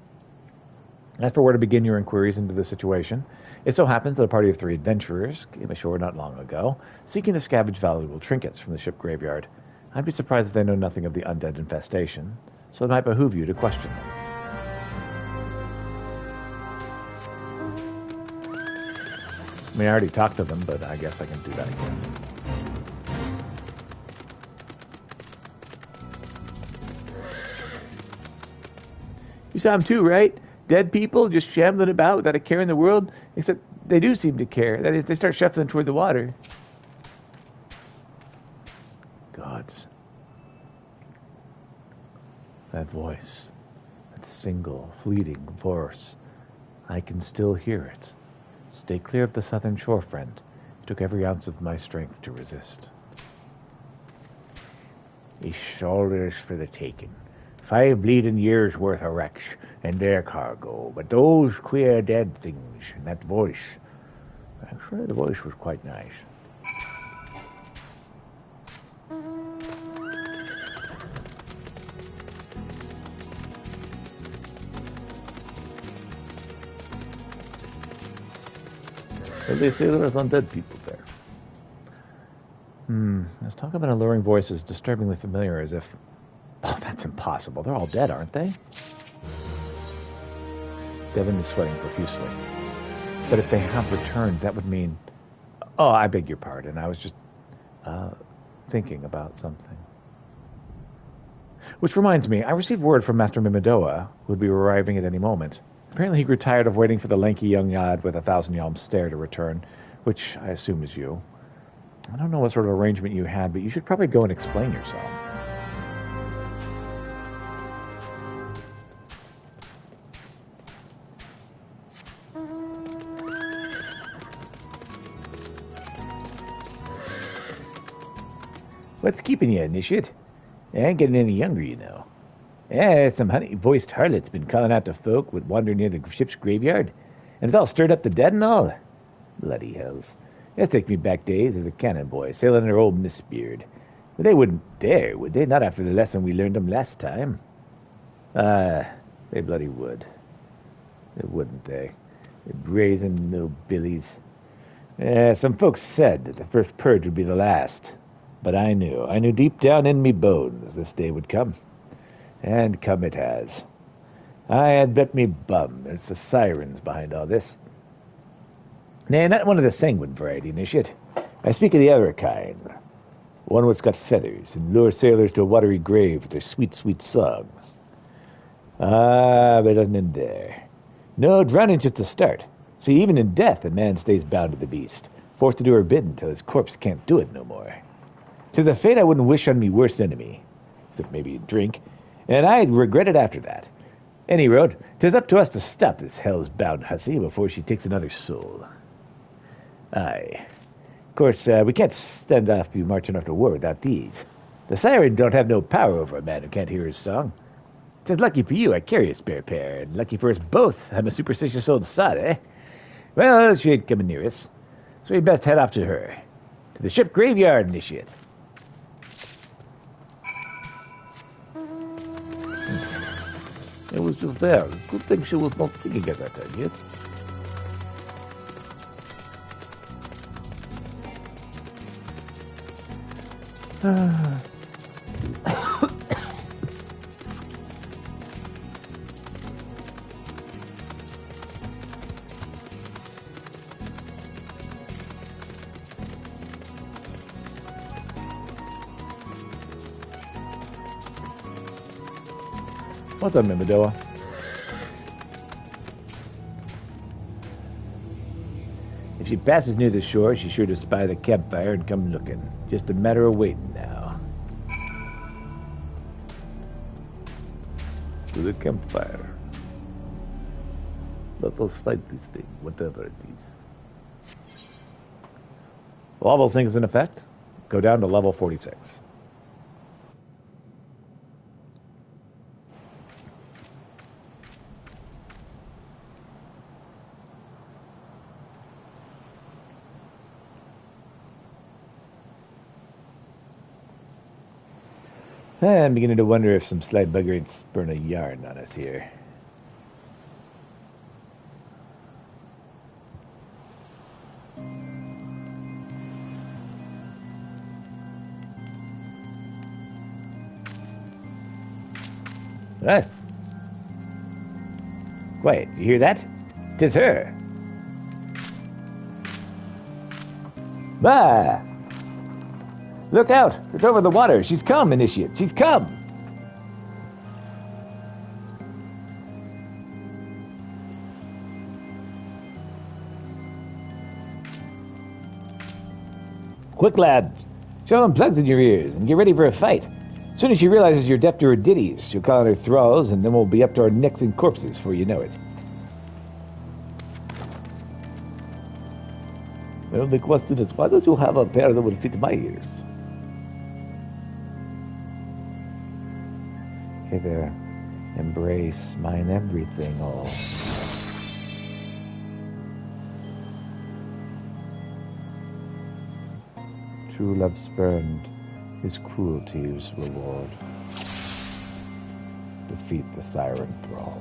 As for where to begin your inquiries into the situation, it so happens that a party of 3 adventurers came ashore not long ago, seeking to scavenge valuable trinkets from the ship graveyard. I'd be surprised if they know nothing of the undead infestation, so it might behoove you to question them. I mean, I already talked to them, but I guess I can do that again. You saw them too, right? Dead people just shambling about without a care in the world, except they do seem to care. That is, they start shuffling toward the water. Gods. That voice. That single, fleeting voice. I can still hear it. Stay clear of the southern shore, friend. It took every ounce of my strength to resist. His shoulders for the taking. 5 bleeding years' worth of wrecks and their cargo, but those queer dead things and that voice. Actually, the voice was quite nice. Well, they say there's undead people there. This talk of an alluring voice is disturbingly familiar, as if... Oh, that's impossible. They're all dead, aren't they? Devin is sweating profusely. But if they have returned, that would mean... Oh, I beg your pardon. I was just thinking about something. Which reminds me, I received word from Master Mimidoa, who would be arriving at any moment. Apparently he grew tired of waiting for the lanky young yard with a 1,000-yalm stare to return, which I assume is you. I don't know what sort of arrangement you had, but you should probably go and explain yourself. What's keeping you, Initiate? I ain't getting any younger, you know. Yeah, some honey-voiced harlot's been calling out to folk would wander near the ship's graveyard, and it's all stirred up the dead and all. Bloody hells. This takes me back days as a cannon boy, sailing under old Miss Beard. But they wouldn't dare, would they? Not after the lesson we learned them last time. They bloody would. They wouldn't, they? The brazen little billies. Some folks said that the first purge would be the last. But I knew deep down in me bones this day would come. And come it has. I had bet me bum there's the sirens behind all this. Nay, not one of the sanguine variety, Initiate. I speak of the other kind. One what's got feathers and lure sailors to a watery grave with their sweet, sweet song. But it doesn't end there. No, drowning's just the start. See, even in death, a man stays bound to the beast, forced to do her bidding till his corpse can't do it no more. 'Tis a fate I wouldn't wish on me worst enemy, except maybe drink, and I'd regret it after that. Any road, 'tis up to us to stop this hell's-bound hussy before she takes another soul. Aye. Of course, we can't stand off you marching off to war without these. The siren don't have no power over a man who can't hear his song. 'Tis lucky for you I carry a spare pair, and lucky for us both I'm a superstitious old sod, eh? Well, she ain't coming near us, so we'd best head off to her. To the ship graveyard, Initiate. It was just there. Good thing she was not singing at that time, yes? What's up, Mimidoa? If she passes near the shore, she's sure to spy the campfire and come looking. Just a matter of waiting now. To the campfire. Let us fight this thing, whatever it is. All those things in effect? Go down to level 46. I'm beginning to wonder if some sly bugger ain't spurring a yarn on us here. What? Quiet, you hear that? 'Tis her. Bah! Look out! It's over the water. She's come, Initiate. She's come! Quick, lad. Show them plugs in your ears and get ready for a fight. As soon as she realizes you're deaf to her ditties, she'll call on her thralls, and then we'll be up to our necks in corpses before you know it. Well, the question is, why don't you have a pair that will fit my ears? Hither, embrace mine everything all. True love spurned, his cruelty's reward. Defeat the siren thralls.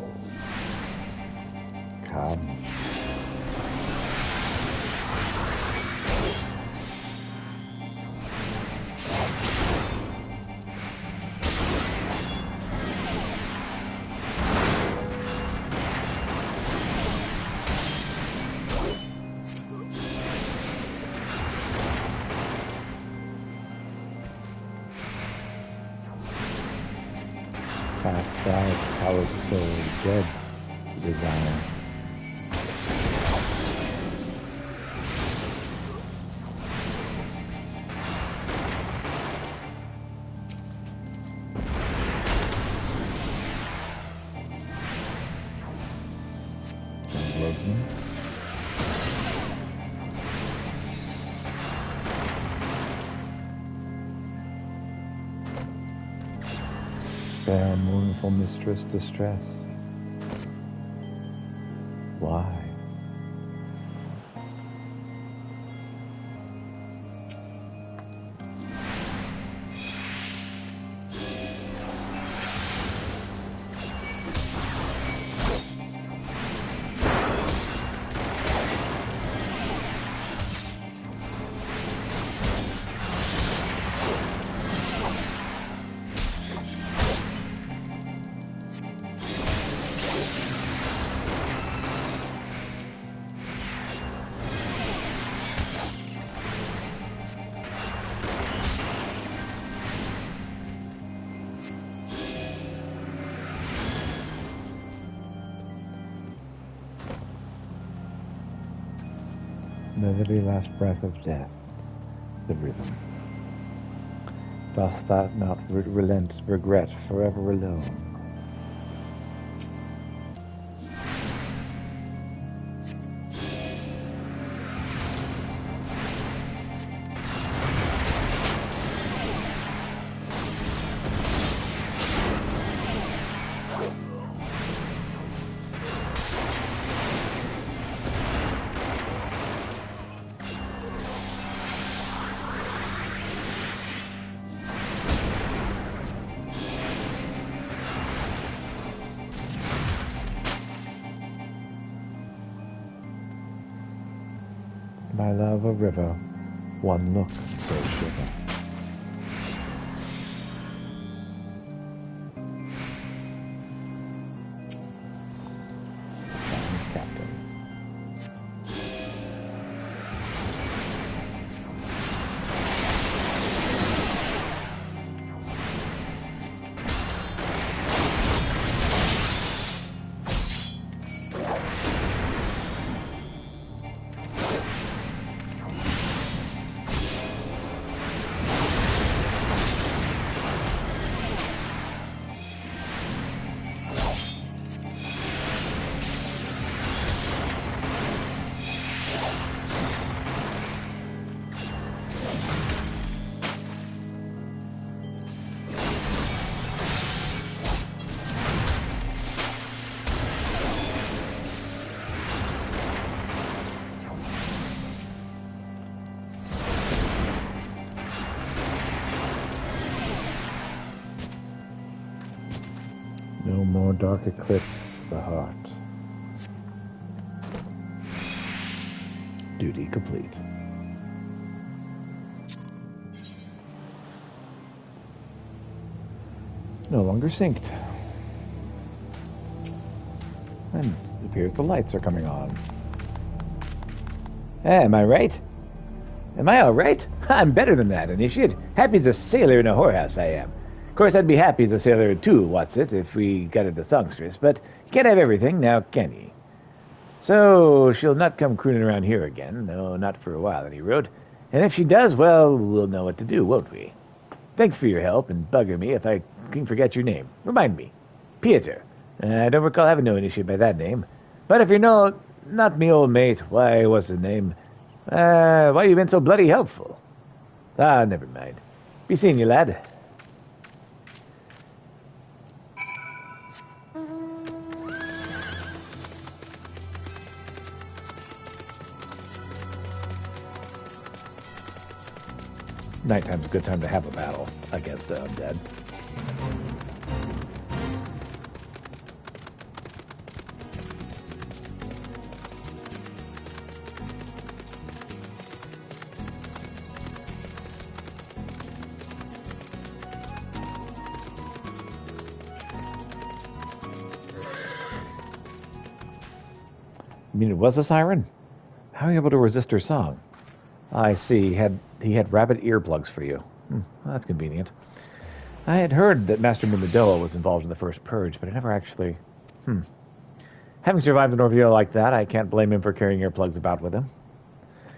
Come. Cast out our soul dead to desire. Fair mournful mistress distress. Why? The very last breath of death, the rhythm. Dost thou not relent regret forever alone? My love a river, one look so shiver. Captain. No dark eclipse the heart. Duty complete. No longer synced. And it appears the lights are coming on. Am I right? Am I all right? I'm better than that, initiate. Happy as a sailor in a whorehouse, I am. Of course, I'd be happy as a sailor too, what's it, if we got at the songstress, but you can't have everything, now can ye? So, she'll not come crooning around here again, no, not for a while, any road. And if she does, well, we'll know what to do, won't we? Thanks for your help, and bugger me if I can forget your name. Remind me. Pieter. I don't recall having no initiate by that name. But if you're not me old mate, why, what's the name? Why you been so bloody helpful? Ah, never mind. Be seeing you, lad. Nighttime's a good time to have a battle against undead. You mean it was a siren? How are you able to resist her song? I see. He had rabbit earplugs for you. Well, that's convenient. I had heard that Master Mimidoa was involved in the first purge, but I never actually... Having survived an ordeal like that, I can't blame him for carrying earplugs about with him.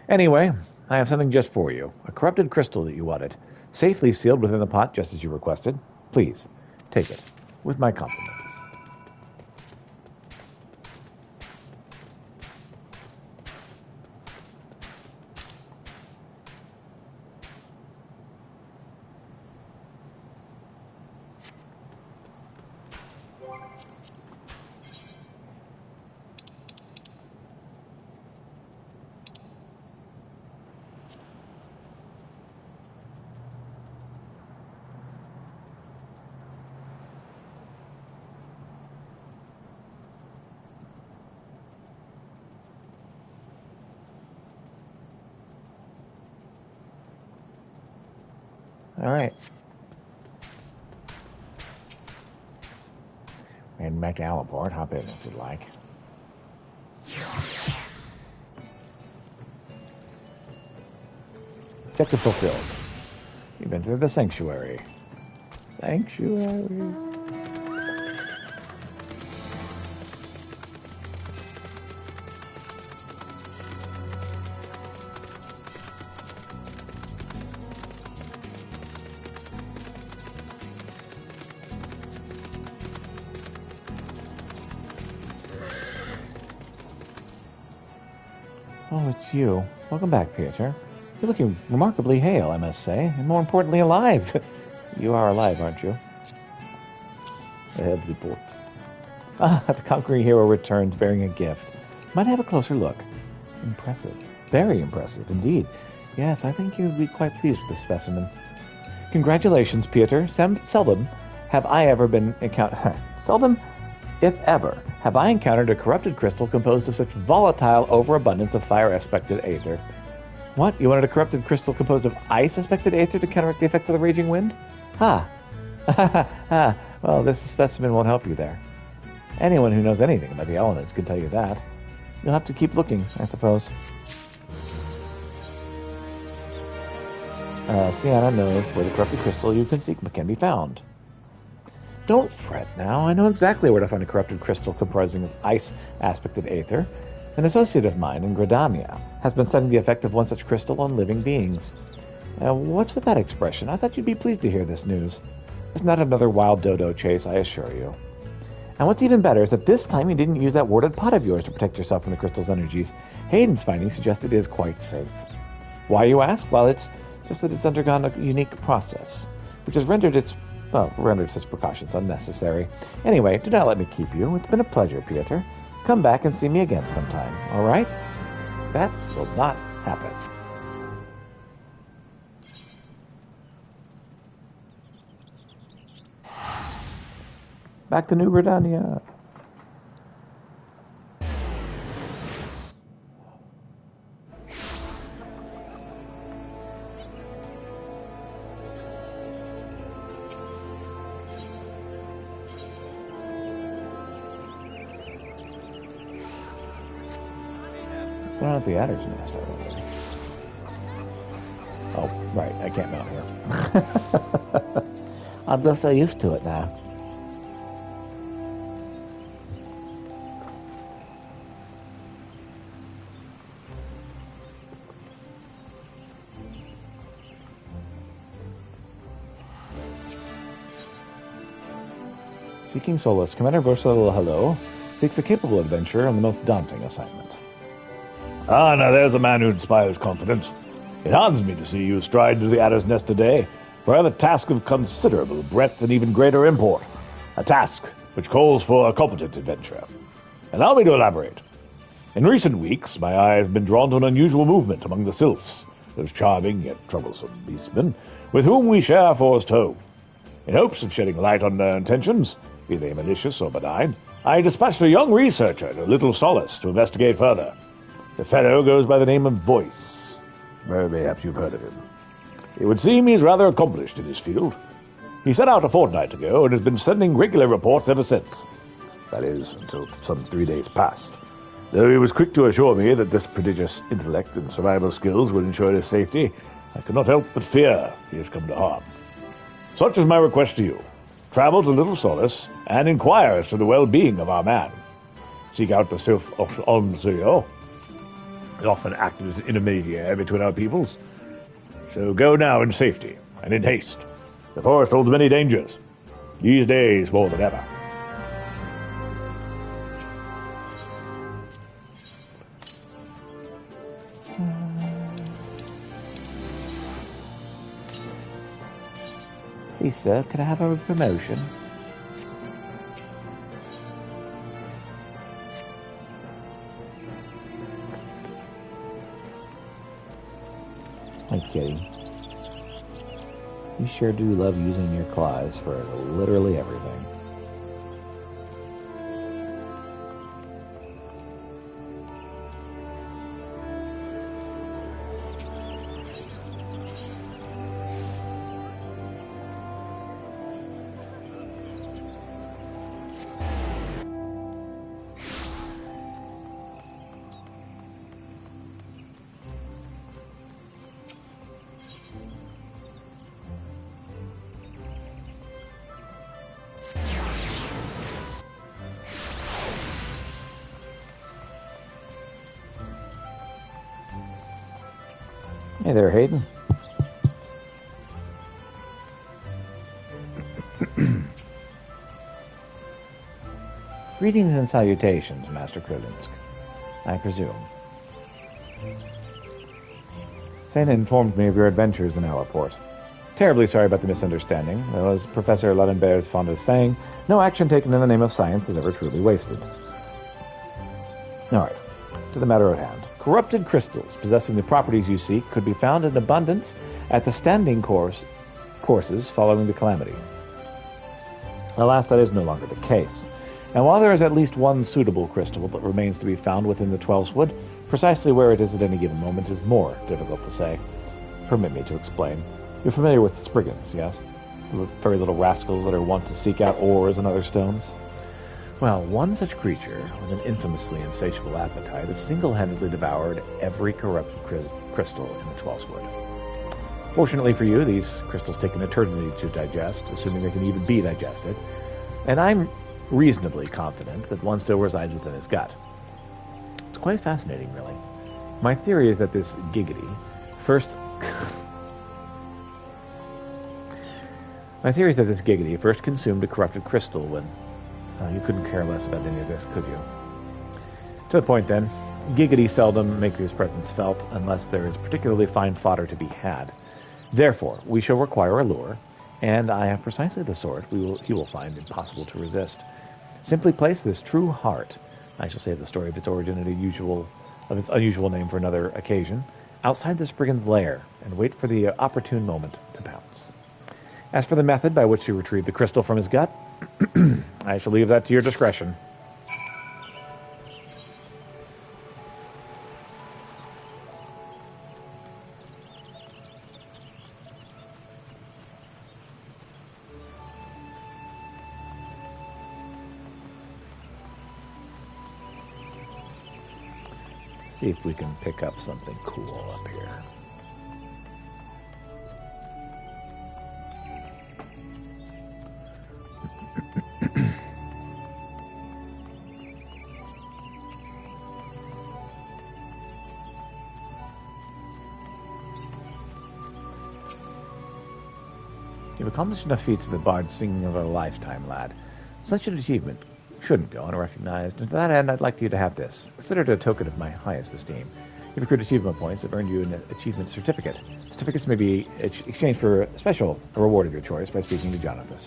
Anyway, I have something just for you. A corrupted crystal that you wanted. Safely sealed within the pot, just as you requested. Please, take it. With my compliments. All right. And back to Alaport. Hop in if you'd like. Objective fulfilled. You've entered the sanctuary. Sanctuary. Oh, it's you. Welcome back, Pieter. You're looking remarkably hale, I must say, and more importantly, alive. You are alive, aren't you? Ahead of the port. Ah, the conquering hero returns bearing a gift. Might I have a closer look? Impressive. Very impressive, indeed. Yes, I think you'd be quite pleased with this specimen. Congratulations, Pieter. Seldom have I ever been encountered... Seldom, if ever, have I encountered a corrupted crystal composed of such volatile overabundance of fire-aspected aether. What? You wanted a corrupted crystal composed of ice-aspected aether to counteract the effects of the raging wind? Ha! Ha! Well, this specimen won't help you there. Anyone who knows anything about the elements can tell you that. You'll have to keep looking, I suppose. Sienna knows where the corrupted crystal you can seek can be found. Don't fret now. I know exactly where to find a corrupted crystal comprising of ice-aspected aether. An associate of mine in Gradania has been studying the effect of one such crystal on living beings. What's with that expression? I thought you'd be pleased to hear this news. It's not another wild dodo chase, I assure you. And what's even better is that this time you didn't use that warded pot of yours to protect yourself from the crystal's energies. Hayden's findings suggest it is quite safe. Why, you ask? Well, it's just that it's undergone a unique process, which has rendered such precautions unnecessary. Anyway, do not let me keep you. It's been a pleasure, Pieter. Come back and see me again sometime, all right? That will not happen. Back to New Britannia. What's going on at the Adder's Nest? Oh, right. I can't mount here. I'm just so used to it now. Seeking solace, Commander Versatile Hello seeks a capable adventurer on the most daunting assignment. Ah, now there's a man who inspires confidence. It heartens me to see you stride to the Adder's Nest today, for I have a task of considerable breadth and even greater import. A task which calls for a competent adventurer. Allow me to elaborate. In recent weeks, my eye has been drawn to an unusual movement among the sylphs, those charming yet troublesome beastmen, with whom we share a forest home. In hopes of shedding light on their intentions, be they malicious or benign, I dispatched a young researcher to Little Solace to investigate further. The fellow goes by the name of Voice. Perhaps you've heard of him. It would seem he's rather accomplished in his field. He set out a fortnight ago and has been sending regular reports ever since. That is, until some 3 days past. Though he was quick to assure me that this prodigious intellect and survival skills would ensure his safety, I could not help but fear he has come to harm. Such is my request to you. Travel to Little Solace and inquire as to the well-being of our man. Seek out the Sylph of Onzuyo. He often acted as an intermediary between our peoples. So go now in safety, and in haste. The forest holds many dangers. These days more than ever. Please, sir, can I have a promotion? I'm kidding. You sure do love using your claws for literally everything. Hey there, Hayden. Greetings and salutations, Master Krolinsk. I presume. Sena informed me of your adventures in our port. Terribly sorry about the misunderstanding, though as Professor Ladenberg is fond of saying, no action taken in the name of science is ever truly wasted. Alright, to the matter at hand. Corrupted crystals possessing the properties you seek could be found in abundance at the standing courses following the calamity. Alas, that is no longer the case. And while there is at least one suitable crystal that remains to be found within the Twelveswood, precisely where it is at any given moment is more difficult to say. Permit me to explain. You're familiar with Spriggans, yes? The very little rascals that are wont to seek out ores and other stones? Well, one such creature, with an infamously insatiable appetite, has single-handedly devoured every corrupted crystal in the Twelveswood. Fortunately for you, these crystals take an eternity to digest, assuming they can even be digested, and I'm reasonably confident that one still resides within his gut. It's quite fascinating, really. My theory is that this Giggity first consumed a corrupted crystal when you couldn't care less about any of this, could you? To the point, then, Giggity seldom make his presence felt unless there is particularly fine fodder to be had. Therefore, we shall require a lure, and I have precisely the sort he will find impossible to resist. Simply place this true heart, I shall save the story of its origin and its unusual name for another occasion, outside the Spriggan's lair, and wait for the opportune moment to pounce. As for the method by which to retrieve the crystal from his gut, I shall leave that to your discretion. See if we can pick up something cool up here. You've accomplished enough feats in the bard's singing of a lifetime, lad. Such an achievement shouldn't go unrecognized, and to that end I'd like you to have this. Consider it a token of my highest esteem. You've accrued achievement points that have earned you an achievement certificate. Certificates may be exchanged for a special reward of your choice by speaking to Jonathan.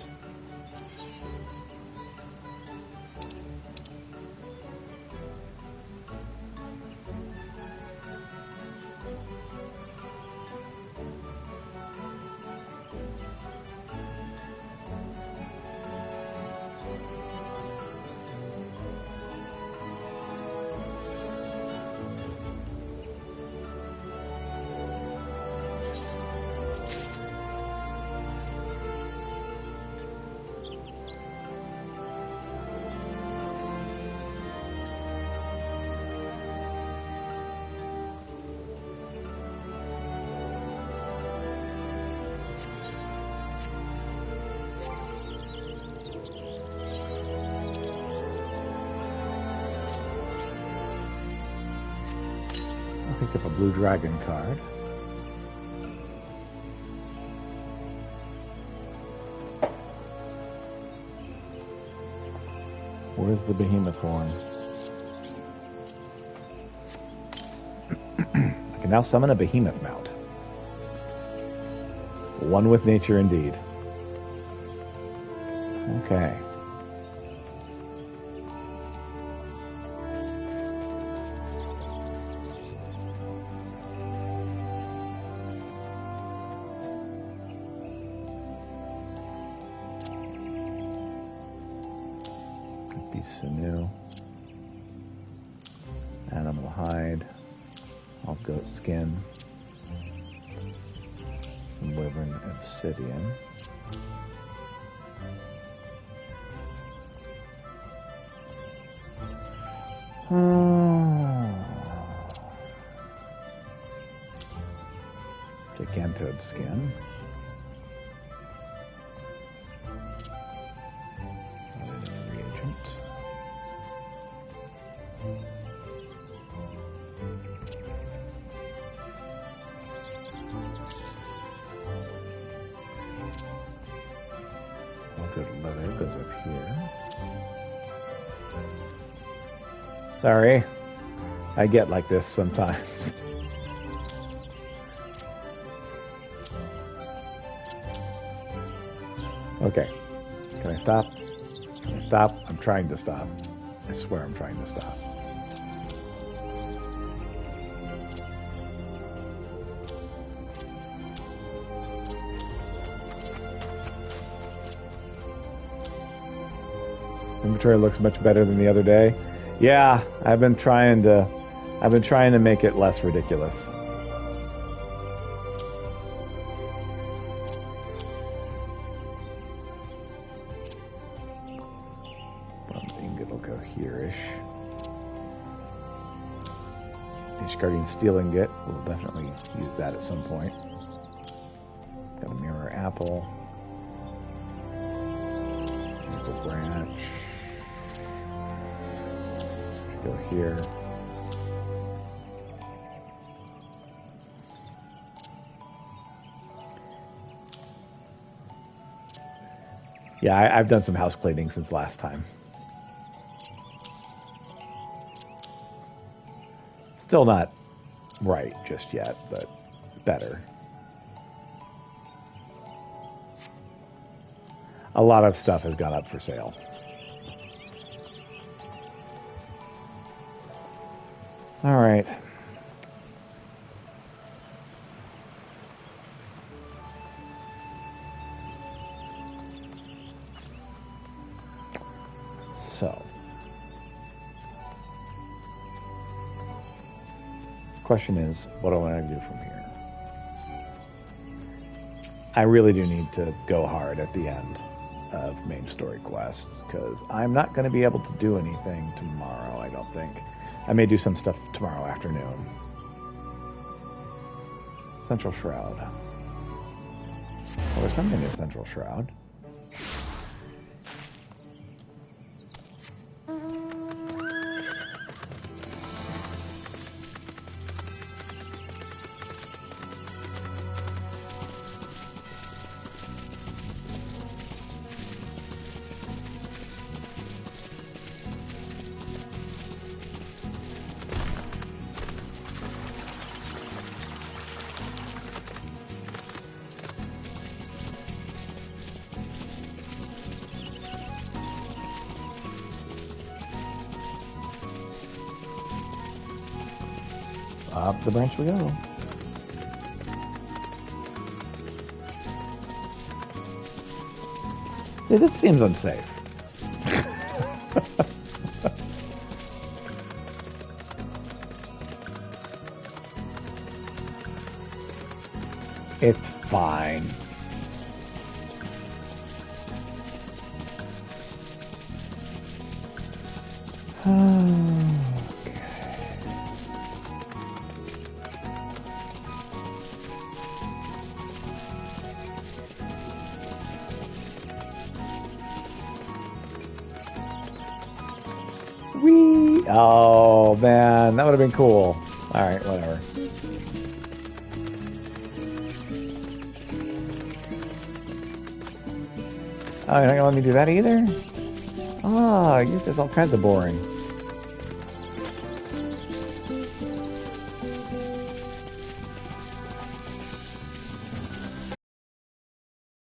Pick up a blue dragon card. Where's the behemoth horn? I can now summon a behemoth mount. One with nature indeed. Okay. Sinew, animal hide, all goat skin, some wyvern obsidian. Gigantoad skin. Leather goes up here. Sorry, I get like this sometimes. Okay, can I stop? Can I stop? I'm trying to stop. I swear I'm trying to stop. Inventory looks much better than the other day. Yeah, I've been trying to make it less ridiculous. I think it'll go here-ish. Guardian Steel Ingot. We'll definitely use that at some point. Got a Mirror Apple. Maple Branch. Go here. Yeah, I've done some house cleaning since last time. Still not right just yet, but better. A lot of stuff has gone up for sale. All right. question is, what do I want to do from here? I really do need to go hard at the end of main story quests, because I'm not going to be able to do anything tomorrow, I don't think. I may do some stuff tomorrow afternoon. Central Shroud. Well, there's something in Central Shroud. Up the branch we go. Yeah, this seems unsafe. It's fine. Whee! Oh man, that would have been cool. All right, whatever. Oh, you're not gonna let me do that either? Oh, you did all kinds of boring.